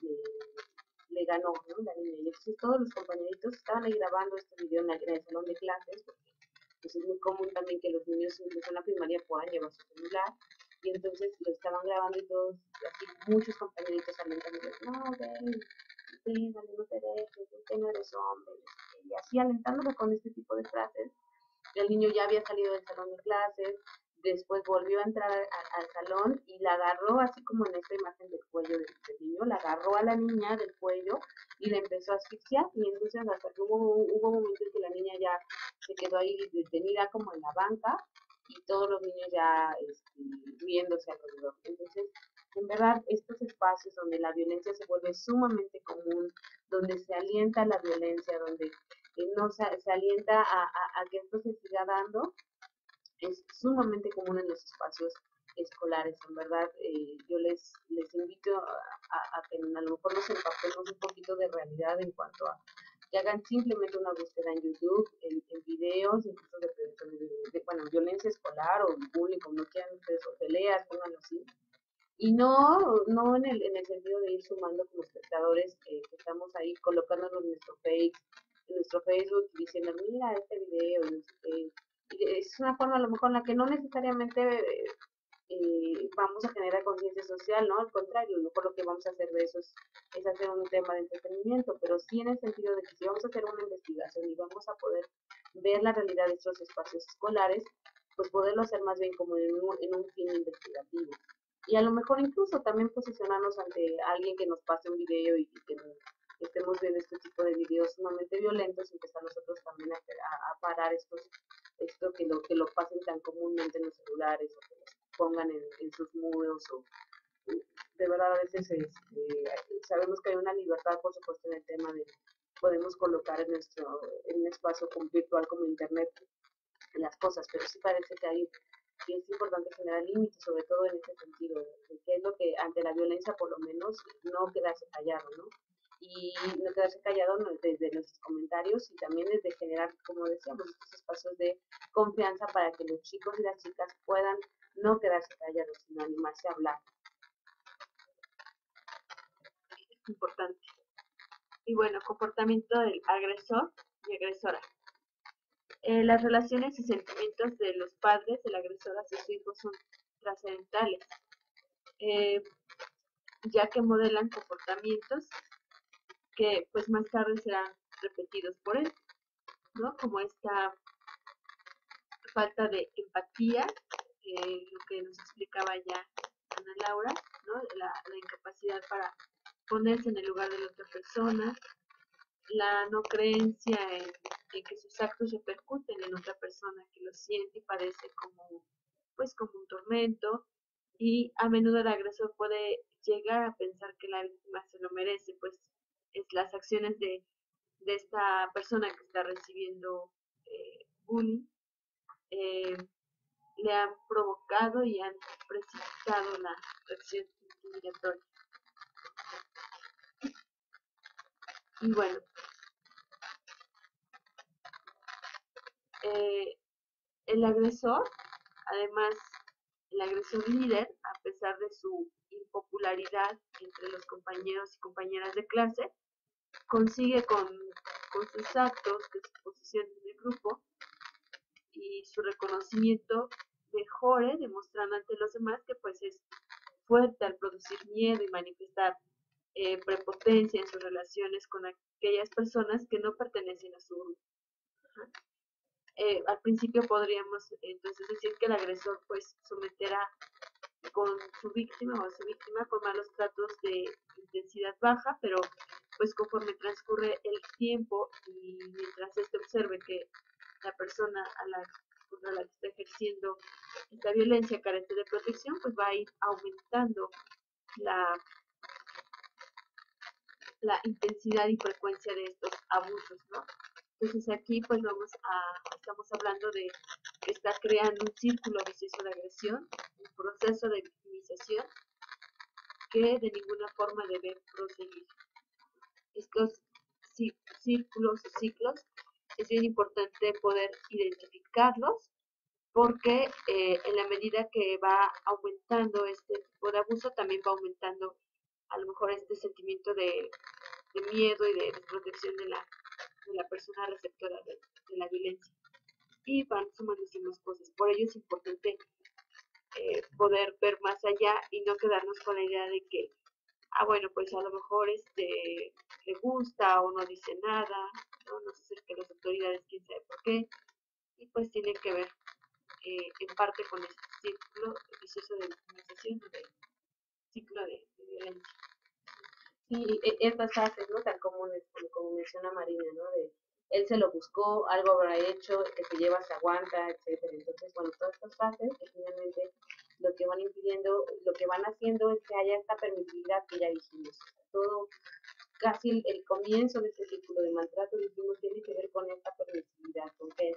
le ganó, ¿no? La niña. Y entonces todos los compañeritos estaban ahí grabando este video en el salón de clases, porque pues, es muy común también que los niños incluso en la primaria puedan llevar su celular, y entonces lo estaban grabando y todos, así muchos compañeritos alentando, no, ven, pégale, no te dejes, usted no eres hombre, y así alentándolo con este tipo de frases. El niño ya había salido del salón de clases, después volvió a entrar al salón y la agarró, así como en esta imagen del cuello del niño, la agarró a la niña del cuello y la empezó a asfixiar, y entonces hasta que hubo un momento en que la niña ya se quedó ahí detenida como en la banca, y todos los niños ya riéndose alrededor. Entonces, en verdad, estos espacios donde la violencia se vuelve sumamente común, donde se alienta la violencia, donde no se alienta a que esto se siga dando, es sumamente común en los espacios escolares. En verdad, yo les invito a que a lo mejor nos empapemos un poquito de realidad en cuanto a que hagan simplemente una búsqueda en YouTube, en videos, incluso bueno, violencia escolar o bullying, como no quieran ustedes, o peleas, pónganlo así. Y no en el sentido de ir sumando como espectadores, que estamos ahí colocándonos en nuestro Facebook y diciendo, mira este video, y no sé qué. Y es una forma a lo mejor en la que no necesariamente vamos a generar conciencia social, ¿no? Al contrario, lo por lo que vamos a hacer de eso es hacer un tema de entretenimiento, pero sí en el sentido de que si vamos a hacer una investigación y vamos a poder ver la realidad de estos espacios escolares, pues poderlo hacer más bien como en un fin investigativo. Y a lo mejor incluso también posicionarnos ante alguien que nos pase un video y que estemos viendo este tipo de videos sumamente violentos y empezar nosotros también a parar esto que lo pasen tan comúnmente en los celulares o que los pongan en sus muros o de verdad a veces sabemos que hay una libertad por supuesto en el tema de podemos colocar en un espacio virtual como internet las cosas, pero sí parece que es importante generar límites, sobre todo en este sentido, de qué es lo que ante la violencia por lo menos no quedarse callado, ¿no? Y no quedarse callado desde nuestros comentarios y también desde generar, como decíamos, estos espacios de confianza para que los chicos y las chicas puedan no quedarse callados, sino animarse a hablar. Es importante. Y bueno, comportamiento del agresor y agresora. Las relaciones y sentimientos de los padres del agresor hacia su hijo son trascendentales, eh, ya que modelan comportamientos que pues más tarde serán repetidos por él, ¿no? Como esta falta de empatía, lo que nos explicaba ya Ana Laura, ¿no? La incapacidad para ponerse en el lugar de la otra persona, la no creencia en que sus actos repercuten en otra persona que lo siente y padece como un tormento, y a menudo el agresor puede llegar a pensar que la víctima se lo merece, pues es las acciones de esta persona que está recibiendo bullying eh, le han provocado y han precipitado la reacción intimidatoria. Y bueno, eh, el agresor, además, el agresor líder, a pesar de su impopularidad entre los compañeros y compañeras de clase, consigue con sus actos, con su posición en el grupo y su reconocimiento mejore, demostrando ante los demás que pues es fuerte al producir miedo y manifestar prepotencia en sus relaciones con aquellas personas que no pertenecen a su grupo. Al principio podríamos entonces decir que el agresor pues someterá con su víctima o a su víctima con malos tratos de intensidad baja, pero pues conforme transcurre el tiempo y mientras éste observe que la persona contra la que está ejerciendo esta violencia carece de protección, pues va a ir aumentando la, la intensidad y frecuencia de estos abusos, ¿no? Entonces aquí pues estamos hablando de que está creando un círculo vicioso de agresión, un proceso de victimización que de ninguna forma debe proseguir. Estos círculos o ciclos es bien importante poder identificarlos porque en la medida que va aumentando este tipo de abuso también va aumentando a lo mejor este sentimiento de miedo y de desprotección de la persona receptora de la violencia y van sumándose más cosas. Por ello es importante poder ver más allá y no quedarnos con la idea de que, bueno, pues a lo mejor le gusta o no dice nada, no se acerca a las autoridades, quién sabe por qué, y pues tiene que ver en parte con este círculo vicioso de victimización, de ciclo de violencia. Sí, estas frases, ¿no? Tan comunes, como menciona Marina, ¿no? él se lo buscó, algo habrá hecho, que se lleva, se aguanta, etcétera. Entonces, bueno, todas estas fases que finalmente lo que van impidiendo, lo que van haciendo es que haya esta permisividad que ya dijimos. Todo, casi el comienzo de este círculo de maltrato, dijimos, tiene que ver con esta permisividad, con que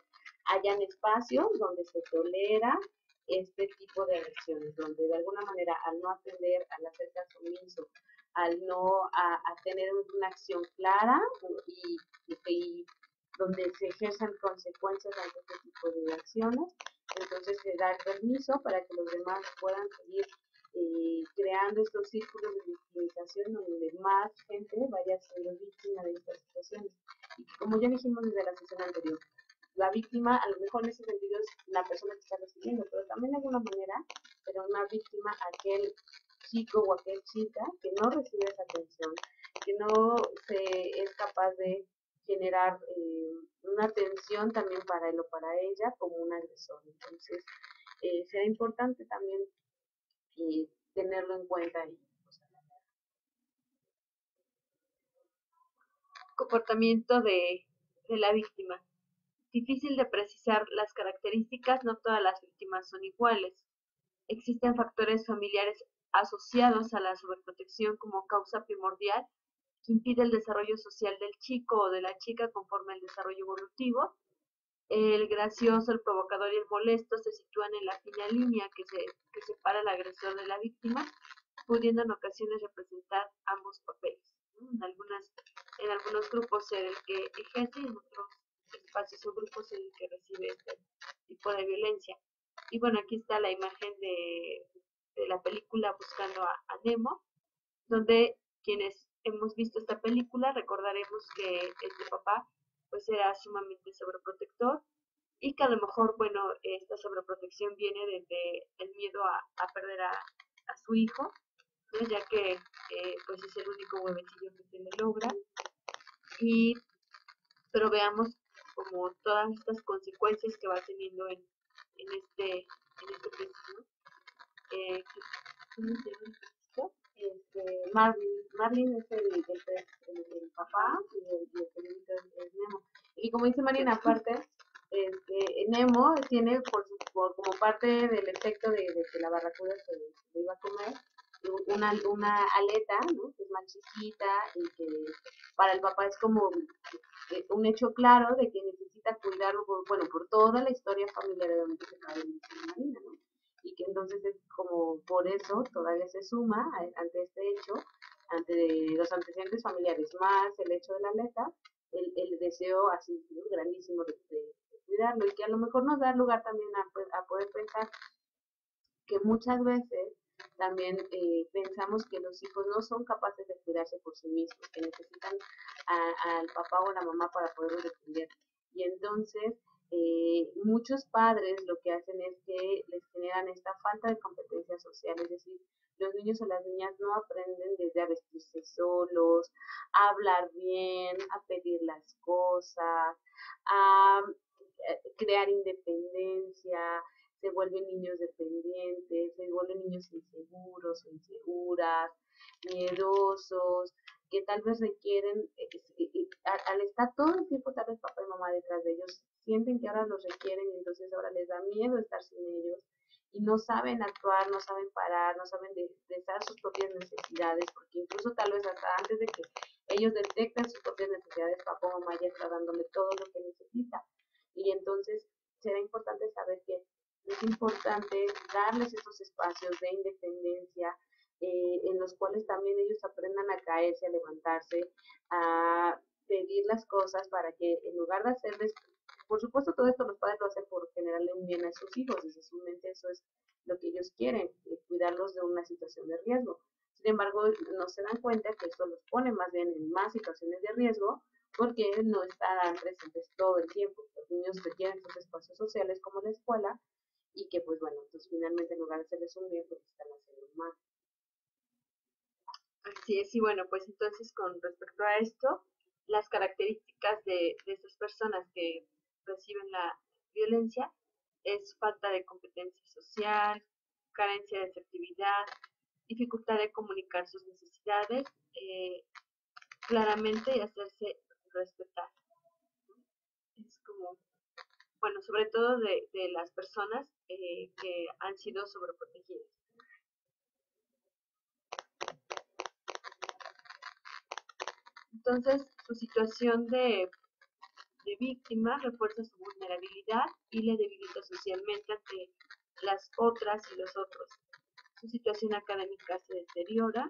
hayan espacios donde se tolera este tipo de agresiones, donde de alguna manera al no atender, al hacer caso omiso, al no a tener una acción clara y donde se ejerzan consecuencias ante este tipo de acciones, entonces se da el permiso para que los demás puedan seguir creando estos círculos de victimización donde más gente vaya siendo víctima de estas situaciones. Y como ya dijimos desde la sesión anterior, la víctima a lo mejor en ese sentido es la persona que está recibiendo, pero también de alguna manera será una víctima aquel chico o aquel chica que no recibe esa atención, que no se es capaz de generar una atención también para él o para ella como un agresor. Entonces, será importante también tenerlo en cuenta ahí. Comportamiento de la víctima. Difícil de precisar las características, no todas las víctimas son iguales. Existen factores familiares asociados a la sobreprotección como causa primordial que impide el desarrollo social del chico o de la chica conforme al desarrollo evolutivo. El gracioso, el provocador y el molesto se sitúan en la fina línea que separa al agresor de la víctima, pudiendo en ocasiones representar ambos papeles. ¿No? En algunos grupos ser el que ejerce y en otros espacios o grupos el que recibe este tipo de violencia. Y bueno, aquí está la imagen de la película Buscando a Nemo, donde quienes hemos visto esta película recordaremos que este papá pues era sumamente sobreprotector y que a lo mejor, bueno, esta sobreprotección viene desde el miedo a perder a su hijo, ¿no? Ya que pues es el único huevecillo que se le logra, y, pero veamos como todas estas consecuencias que va teniendo en este principio. ¿Cómo se llama esto? Marlin es el papá y el periodista es Nemo. Y como dice Marina, aparte, Nemo tiene como parte del efecto de que la barracuda se iba a comer, una aleta, ¿no? Que es más chiquita y que para el papá es como un hecho claro de que necesita cuidarlo por toda la historia familiar de donde se cae Marina, ¿no? Y que entonces es como por eso todavía se suma ante este hecho, ante los antecedentes familiares, más el hecho de la aleta, el deseo así, ¿no? Grandísimo de cuidarlo y que a lo mejor nos da lugar también a poder pensar que muchas veces también pensamos que los hijos no son capaces de cuidarse por sí mismos, que necesitan al papá o a la mamá para poderlos defender. Y entonces muchos padres lo que hacen es que les generan esta falta de competencia social, es decir, los niños o las niñas no aprenden desde a vestirse solos, a hablar bien, a pedir las cosas, a crear independencia, se vuelven niños dependientes, se vuelven niños inseguros o inseguras, miedosos, que tal vez requieren, al estar todo el tiempo tal vez papá y mamá detrás de ellos, sienten que ahora los requieren y entonces ahora les da miedo estar sin ellos y no saben actuar, no saben parar, no saben expresar sus propias necesidades, porque incluso tal vez hasta antes de que ellos detecten sus propias necesidades, papá o mamá ya está dándole todo lo que necesita. Y entonces será importante saber que es importante darles esos espacios de independencia en los cuales también ellos aprendan a caerse, a levantarse, a pedir las cosas para que en lugar de hacerles, por supuesto todo esto los padres lo hacen por generarle un bien a sus hijos, desde su mente eso es lo que ellos quieren, cuidarlos de una situación de riesgo. Sin embargo, no se dan cuenta que eso los pone más bien en más situaciones de riesgo porque no estarán presentes todo el tiempo. Los niños requieren sus espacios sociales como la escuela y que pues bueno, entonces finalmente en lugar de hacerles un bien, pues están haciendo mal. Así es, y bueno, pues entonces con respecto a esto, las características de estas personas que reciben la violencia es falta de competencia social, carencia de asertividad, dificultad de comunicar sus necesidades claramente y hacerse respetar. como, bueno, sobre todo de las personas que han sido sobreprotegidas. Entonces, su situación de víctima refuerza su vulnerabilidad y le debilita socialmente ante las otras y los otros. Su situación académica se deteriora,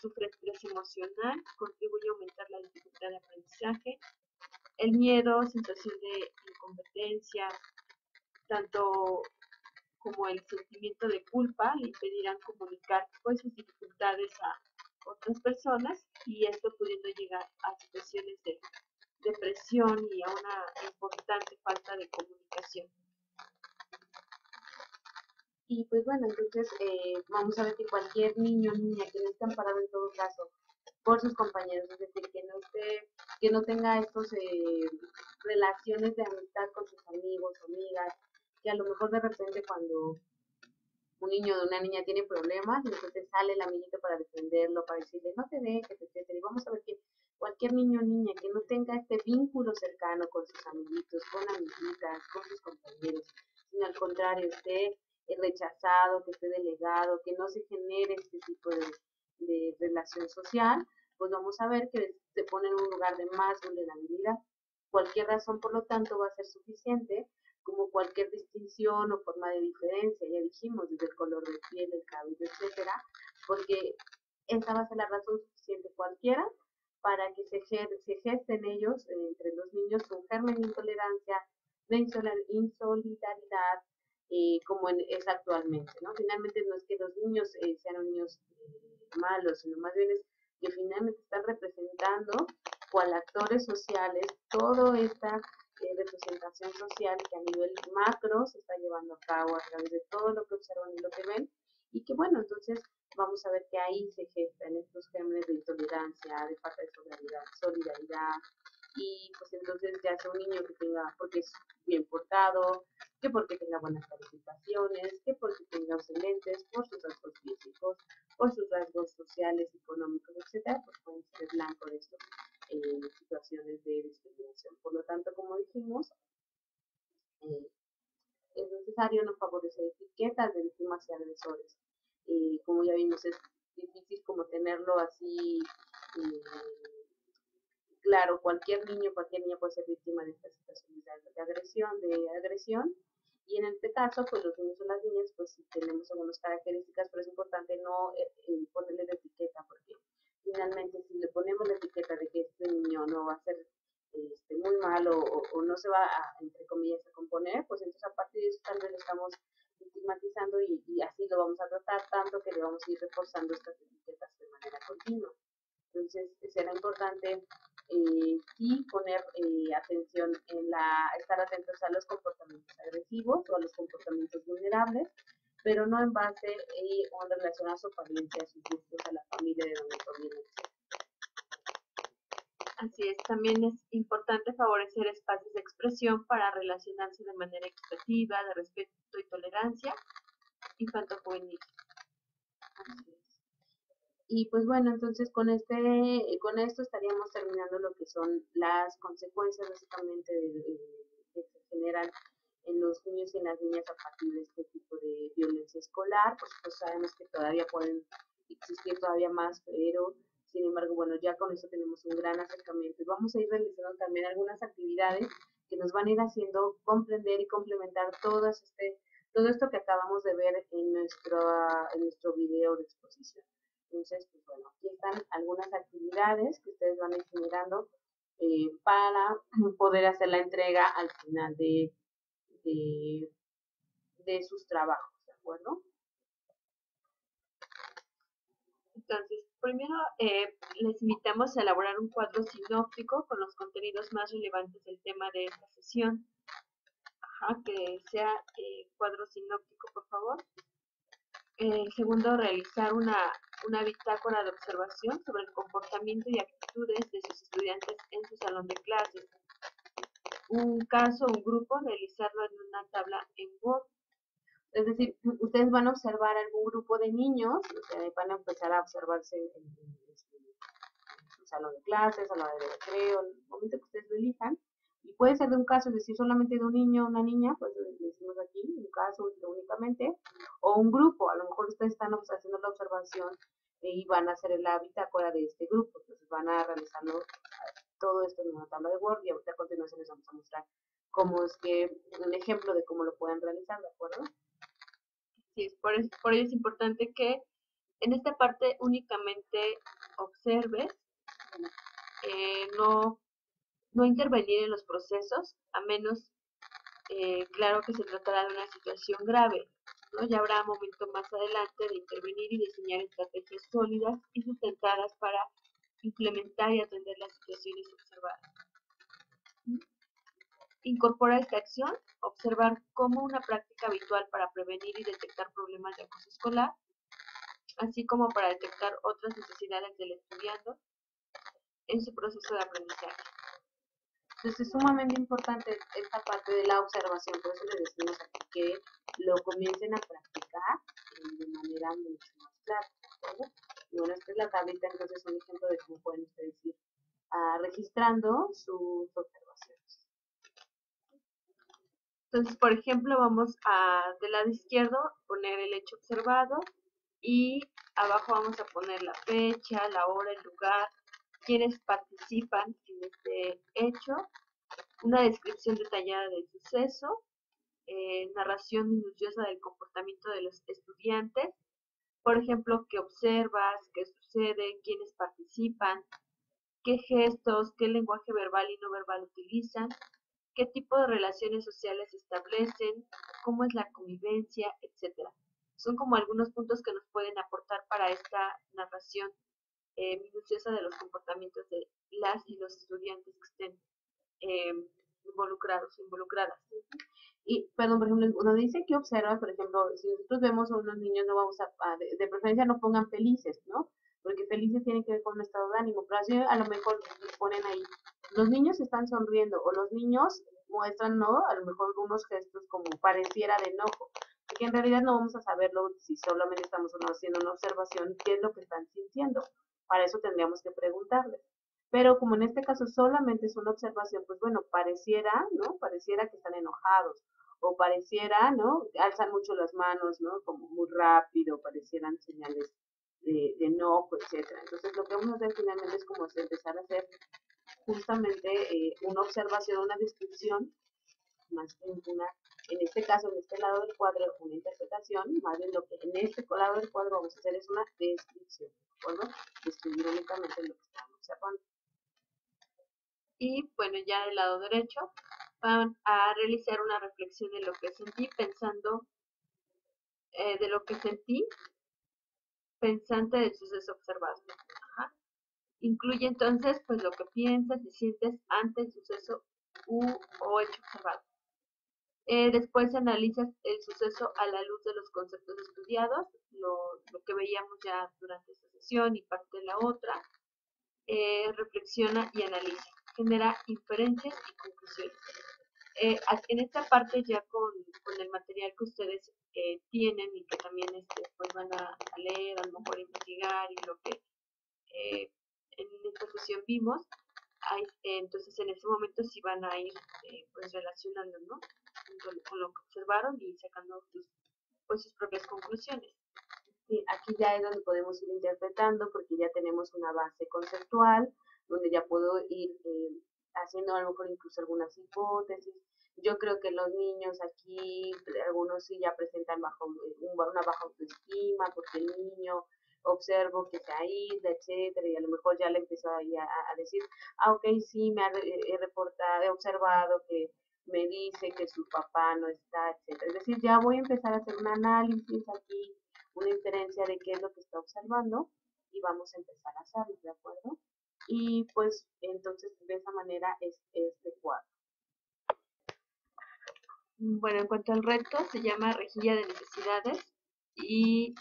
sufre estrés emocional, contribuye a aumentar la dificultad de aprendizaje, el miedo, sensación de incompetencia, tanto como el sentimiento de culpa le impedirán comunicar pues, sus dificultades a otras personas y esto pudiendo llegar a situaciones de depresión y a una importante falta de comunicación. Y pues bueno, entonces vamos a ver que cualquier niño o niña que no esté amparado en todo caso por sus compañeros, es decir, que no tenga estos relaciones de amistad con sus amigos o amigas, que a lo mejor de repente cuando un niño o una niña tiene problemas, entonces sale el amiguito para defenderlo, para decirle no te dejes, etcétera. Y vamos a ver que cualquier niño o niña que no tenga este vínculo cercano con sus amiguitos, con amiguitas, con sus compañeros, sino al contrario, esté rechazado, que esté delegado, que no se genere este tipo de relación social, pues vamos a ver que se pone en un lugar de más vulnerabilidad. Cualquier razón, por lo tanto, va a ser suficiente, como cualquier distinción o forma de diferencia, ya dijimos, desde el color de piel, el cabello, etcétera, porque esa va a ser la razón suficiente cualquiera para que se geste en ellos, entre los niños, un germen de intolerancia, de insolidaridad, como es actualmente, ¿no? Finalmente no es que los niños sean niños malos, sino más bien es que finalmente están representando cual actores sociales toda esta representación social que a nivel macro se está llevando a cabo a través de todo lo que observan y lo que ven, y que bueno, entonces vamos a ver que ahí se gestan estos gérmenes de intolerancia, de falta de solidaridad, y pues entonces ya sea un niño que tenga, porque es bien portado, que porque tenga buenas calificaciones, que porque tenga excelentes, por sus rasgos físicos, por sus rasgos sociales, económicos, etcétera, pues pueden ser blanco de estos situaciones de discriminación. Por lo tanto, como dijimos, es necesario no favorecer etiquetas de víctimas y agresores. Como ya vimos, es difícil como tenerlo así claro, cualquier niño, cualquier niña puede ser víctima de estas situaciones de agresión, y en este caso, pues los niños o las niñas, pues sí tenemos algunas características, pero es importante no ponerle la etiqueta, porque finalmente si le ponemos la etiqueta de que este niño no va a ser muy malo o no se va a, entre comillas, a componer, pues entonces a partir de eso tal vez lo estamos estigmatizando y así lo vamos a tratar tanto que le vamos a ir reforzando estas etiquetas de manera continua. Entonces será importante sí poner atención en estar atentos a los comportamientos agresivos o a los comportamientos vulnerables, pero no en base o en relación a su apariencia, a sus gustos, a la familia de donde proviene. Así es, también es importante favorecer espacios de expresión para relacionarse de manera equitativa, de respeto y tolerancia infanto-juvenil. Así es. Y pues bueno, entonces con esto estaríamos terminando lo que son las consecuencias básicamente que se generan en los niños y en las niñas a partir de este tipo de violencia escolar. Por supuesto sabemos que todavía pueden existir todavía más, pero sin embargo, bueno, ya con eso tenemos un gran acercamiento y vamos a ir realizando también algunas actividades que nos van a ir haciendo comprender y complementar todo esto que acabamos de ver en nuestro video de exposición. Entonces, pues bueno, aquí están algunas actividades que ustedes van a ir generando para poder hacer la entrega al final de sus trabajos, ¿de acuerdo? Entonces, primero les invitamos a elaborar un cuadro sinóptico con los contenidos más relevantes del tema de esta sesión. Que sea cuadro sinóptico, por favor. Segundo, realizar una bitácora de observación sobre el comportamiento y actitudes de sus estudiantes en su salón de clases. Un caso, un grupo, realizarlo en una tabla en Word. Es decir, ustedes van a observar algún grupo de niños, o sea, van a empezar a observarse en su salón de clases, a la hora de recreo, en el momento que ustedes lo elijan, Y puede ser de un caso, es decir, solamente de un niño o una niña, pues decimos aquí, un caso únicamente, o un grupo, a lo mejor ustedes están haciendo la observación y van a hacer la bitácora de este grupo, entonces van a realizarlo todo esto en una tabla de Word y ahorita a continuación les vamos a mostrar cómo es que, un ejemplo de cómo lo pueden realizar, ¿de acuerdo? Sí, por ello es importante que en esta parte únicamente observes, no, no intervenir en los procesos, a menos, claro que se tratará de una situación grave, ¿no? Ya habrá momento más adelante de intervenir y diseñar estrategias sólidas y sustentadas para implementar y atender las situaciones observadas. Incorpora esta acción, observar como una práctica habitual para prevenir y detectar problemas de acoso escolar, así como para detectar otras necesidades del estudiante en su proceso de aprendizaje. Entonces es sumamente importante esta parte de la observación, por eso les decimos aquí que lo comiencen a practicar de manera mucho más clara, ¿de acuerdo? Y bueno, esta es la tablita, entonces un ejemplo de cómo pueden ustedes ir registrando sus observaciones. Entonces, por ejemplo, vamos a del lado izquierdo poner el hecho observado y abajo vamos a poner la fecha, la hora, el lugar, quienes participan en este hecho, una descripción detallada del suceso, narración minuciosa del comportamiento de los estudiantes, por ejemplo, qué observas, qué sucede, quiénes participan, qué gestos, qué lenguaje verbal y no verbal utilizan, qué tipo de relaciones sociales establecen, cómo es la convivencia, etcétera. Son como algunos puntos que nos pueden aportar para esta narración minuciosa de los comportamientos de las y los estudiantes que estén eh, involucradas. Y, perdón, por ejemplo, uno dice que observa, por ejemplo, si nosotros vemos a unos niños, no vamos de preferencia no pongan felices, ¿no? Porque felices tienen que ver con un estado de ánimo, pero así a lo mejor ponen ahí, los niños están sonriendo, o los niños muestran, ¿no? A lo mejor algunos gestos como pareciera de enojo, porque en realidad no vamos a saberlo si solamente estamos haciendo una observación, qué es lo que están sintiendo. Para eso tendríamos que preguntarles. Pero como en este caso solamente es una observación, pues bueno, pareciera, ¿no? Pareciera que están enojados o pareciera, ¿no? Alzan mucho las manos, ¿no? Como muy rápido, parecieran señales de enojo, etcétera. Entonces lo que vamos a hacer finalmente es como empezar a hacer justamente una observación, una descripción, más que una, en este caso, en este lado del cuadro, una interpretación, más bien lo que en este lado del cuadro vamos a hacer es una descripción, ¿de acuerdo? Describir únicamente lo que estamos observando. Y bueno, ya del lado derecho van a realizar una reflexión de lo que sentí pensando, de lo que sentí pensante del suceso observado. Ajá. Incluye entonces pues lo que piensas y sientes ante el suceso o hecho observado. Después analizas el suceso a la luz de los conceptos estudiados, lo que veíamos ya durante esta sesión y parte de la otra. Reflexiona y analiza, genera inferencias y conclusiones. En esta parte ya con el material que ustedes tienen y que también pues van a leer, a lo mejor investigar y lo que en esta sesión vimos, entonces en ese momento sí van a ir pues relacionando, ¿no? Con lo que observaron y sacando pues sus propias conclusiones. Sí, aquí ya es donde podemos ir interpretando porque ya tenemos una base conceptual, donde ya puedo ir haciendo a lo mejor incluso algunas hipótesis. Yo creo que los niños aquí, algunos sí ya presentan una baja autoestima porque el niño observo que se aísla, etcétera, y a lo mejor ya le empezó a decir, ok, sí, he reportado, he observado que me dice que su papá no está, etcétera. Es decir, ya voy a empezar a hacer un análisis aquí, una inferencia de qué es lo que está observando y vamos a empezar a hacerlo, ¿de acuerdo? Y pues entonces de esa manera es este cuadro. Bueno, en cuanto al reto, se llama rejilla de necesidades y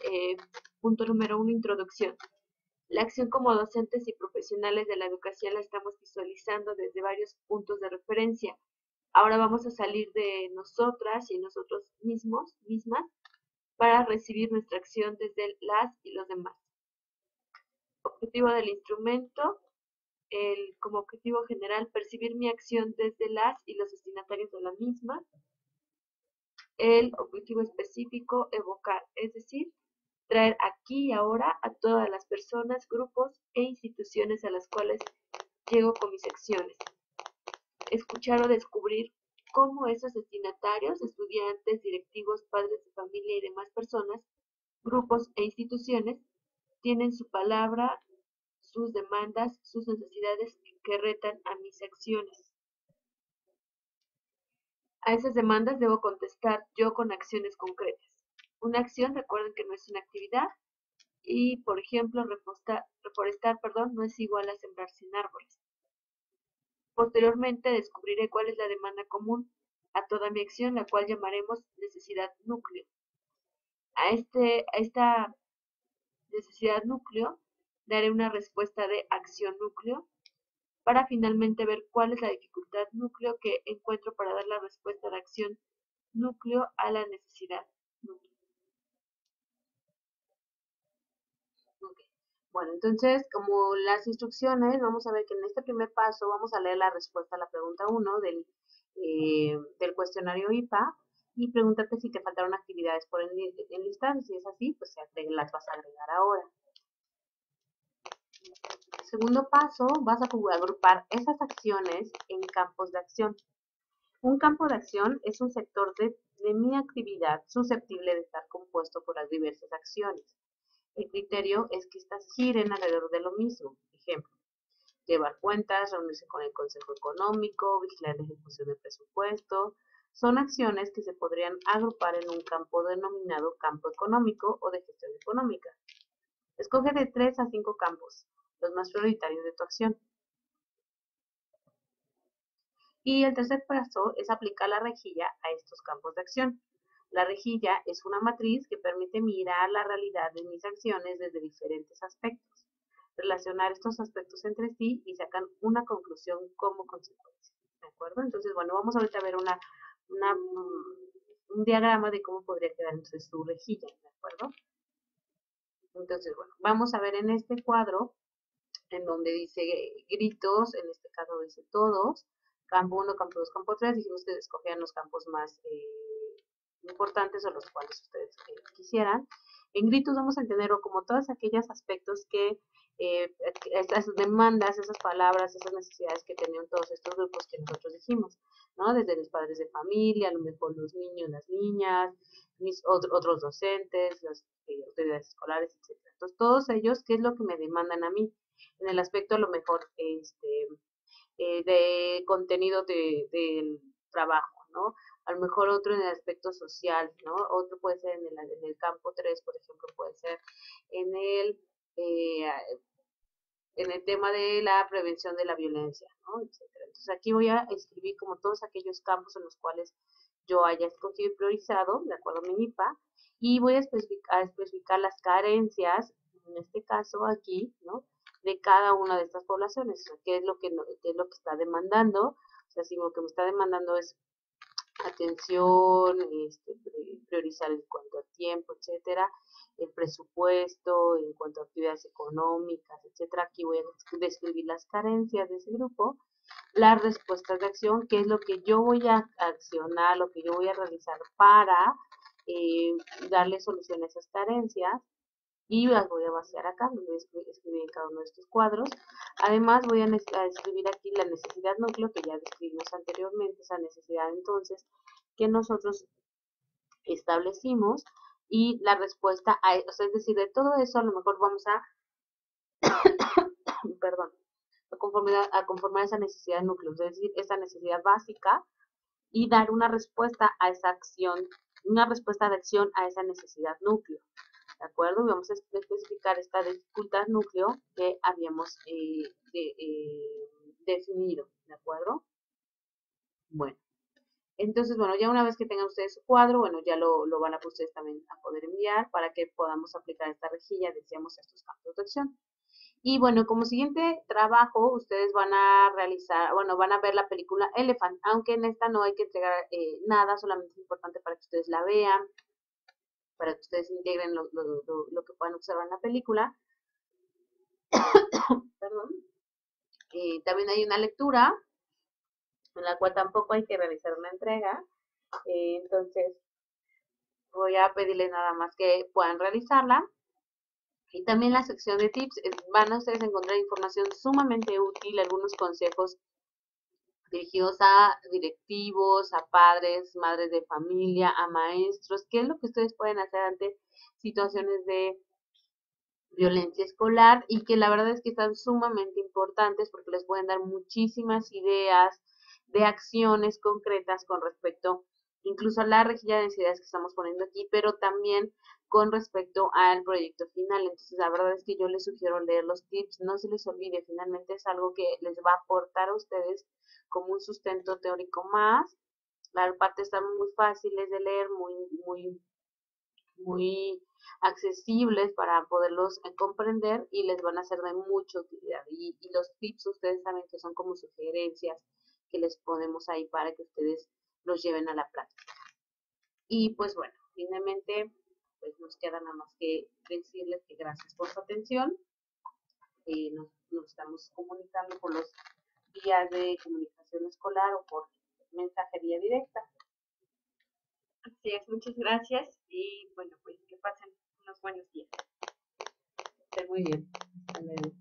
punto número 1, introducción. La acción como docentes y profesionales de la educación la estamos visualizando desde varios puntos de referencia. Ahora vamos a salir de nosotras y nosotros mismas, para recibir nuestra acción desde las y los demás. Objetivo del instrumento, como objetivo general, percibir mi acción desde las y los destinatarios de la misma. El objetivo específico, evocar, es decir, traer aquí y ahora a todas las personas, grupos e instituciones a las cuales llego con mis acciones. Escuchar o descubrir cómo esos destinatarios, estudiantes, directivos, padres de familia y demás personas, grupos e instituciones, tienen su palabra, sus demandas, sus necesidades que retan a mis acciones. A esas demandas debo contestar yo con acciones concretas. Una acción, recuerden que no es una actividad, y por ejemplo, reforestar, no es igual a sembrar 100 árboles. Posteriormente descubriré cuál es la demanda común a toda mi acción, la cual llamaremos necesidad núcleo. A esta necesidad núcleo daré una respuesta de acción núcleo, para finalmente ver cuál es la dificultad núcleo que encuentro para dar la respuesta de acción núcleo a la necesidad núcleo. Okay. Bueno, entonces, como las instrucciones, vamos a ver que en este primer paso vamos a leer la respuesta a la pregunta 1 del cuestionario IPA y pregúntate si te faltaron actividades por enlistar. Si es así, pues las vas a agregar ahora. Segundo paso, vas a agrupar esas acciones en campos de acción. Un campo de acción es un sector de mi actividad susceptible de estar compuesto por las diversas acciones. El criterio es que estas giren alrededor de lo mismo. Ejemplo, llevar cuentas, reunirse con el Consejo Económico, vigilar la ejecución del presupuesto. Son acciones que se podrían agrupar en un campo denominado campo económico o de gestión económica. Escoge de 3 a 5 campos, los más prioritarios de tu acción. Y el tercer paso es aplicar la rejilla a estos campos de acción. La rejilla es una matriz que permite mirar la realidad de mis acciones desde diferentes aspectos, relacionar estos aspectos entre sí y sacar una conclusión como consecuencia. ¿De acuerdo? Entonces, bueno, vamos ahorita a ver un diagrama de cómo podría quedar entonces tu rejilla. ¿De acuerdo? Entonces, bueno, vamos a ver en este cuadro, en donde dice gritos, en este caso dice todos, campo 1, campo 2, campo 3, dijimos que escogían los campos más importantes o los cuales ustedes quisieran. En gritos vamos a entender como todos aquellos aspectos que esas demandas, esas palabras, esas necesidades que tenían todos estos grupos que nosotros dijimos, ¿no? Desde los padres de familia, a lo mejor los niños, las niñas, otros docentes, las autoridades escolares, etc. Entonces, todos ellos, ¿qué es lo que me demandan a mí? En el aspecto a lo mejor de contenido del trabajo, ¿no? A lo mejor otro en el aspecto social, ¿no? Otro puede ser en el campo 3, por ejemplo, puede ser en el, eh, en el tema de la prevención de la violencia, ¿no? Etcétera. Entonces aquí voy a escribir como todos aquellos campos en los cuales yo haya escogido y priorizado, de acuerdo a mi IPA, y voy a especificar las carencias, en este caso aquí, ¿no? De cada una de estas poblaciones, o sea, qué es lo que está demandando, o sea, si lo que me está demandando es atención, priorizar en cuanto a tiempo, etcétera, el presupuesto, en cuanto a actividades económicas, etcétera. Aquí voy a describir las carencias de ese grupo, las respuestas de acción, qué es lo que yo voy a accionar, lo que yo voy a realizar para darle solución a esas carencias, y las voy a vaciar acá, las voy a escribir en cada uno de estos cuadros. Además voy a escribir aquí la necesidad núcleo que ya describimos anteriormente, esa necesidad entonces que nosotros establecimos, y la respuesta o sea, es decir, de todo eso a lo mejor vamos a, perdón, a conformar esa necesidad núcleo, es decir, esa necesidad básica, y dar una respuesta a esa acción, una respuesta de acción a esa necesidad núcleo. ¿De acuerdo? Vamos a especificar esta dificultad núcleo que habíamos definido. ¿De acuerdo? Bueno, entonces, bueno, ya una vez que tengan ustedes su cuadro, bueno, ya lo van a ustedes también a poder enviar para que podamos aplicar esta rejilla, decíamos, a estos campos de acción. Y bueno, como siguiente trabajo, ustedes van a realizar, bueno, van a ver la película Elephant, aunque en esta no hay que entregar nada, solamente es importante para que ustedes la vean, para que ustedes integren lo que puedan observar en la película. Perdón. También hay una lectura en la cual tampoco hay que realizar una entrega. Entonces, voy a pedirles nada más que puedan realizarla. Y también la sección de tips, van a ustedes encontrar información sumamente útil, algunos consejos dirigidos a directivos, a padres, madres de familia, a maestros, qué es lo que ustedes pueden hacer ante situaciones de violencia escolar y que la verdad es que están sumamente importantes porque les pueden dar muchísimas ideas de acciones concretas con respecto incluso a la rejilla de necesidades que estamos poniendo aquí, pero también con respecto al proyecto final. Entonces, la verdad es que yo les sugiero leer los tips, no se les olvide, finalmente es algo que les va a aportar a ustedes como un sustento teórico más. La parte están muy fáciles de leer, muy accesibles para poderlos comprender y les van a ser de mucha utilidad. Y los tips ustedes saben que son como sugerencias que les ponemos ahí para que ustedes los lleven a la práctica. Y pues bueno, finalmente pues nos queda nada más que decirles que gracias por su atención. Nos estamos comunicando por los vías de comunicación escolar o por mensajería directa. Así es, muchas gracias y bueno, pues que pasen unos buenos días. Esté muy bien. Hasta luego.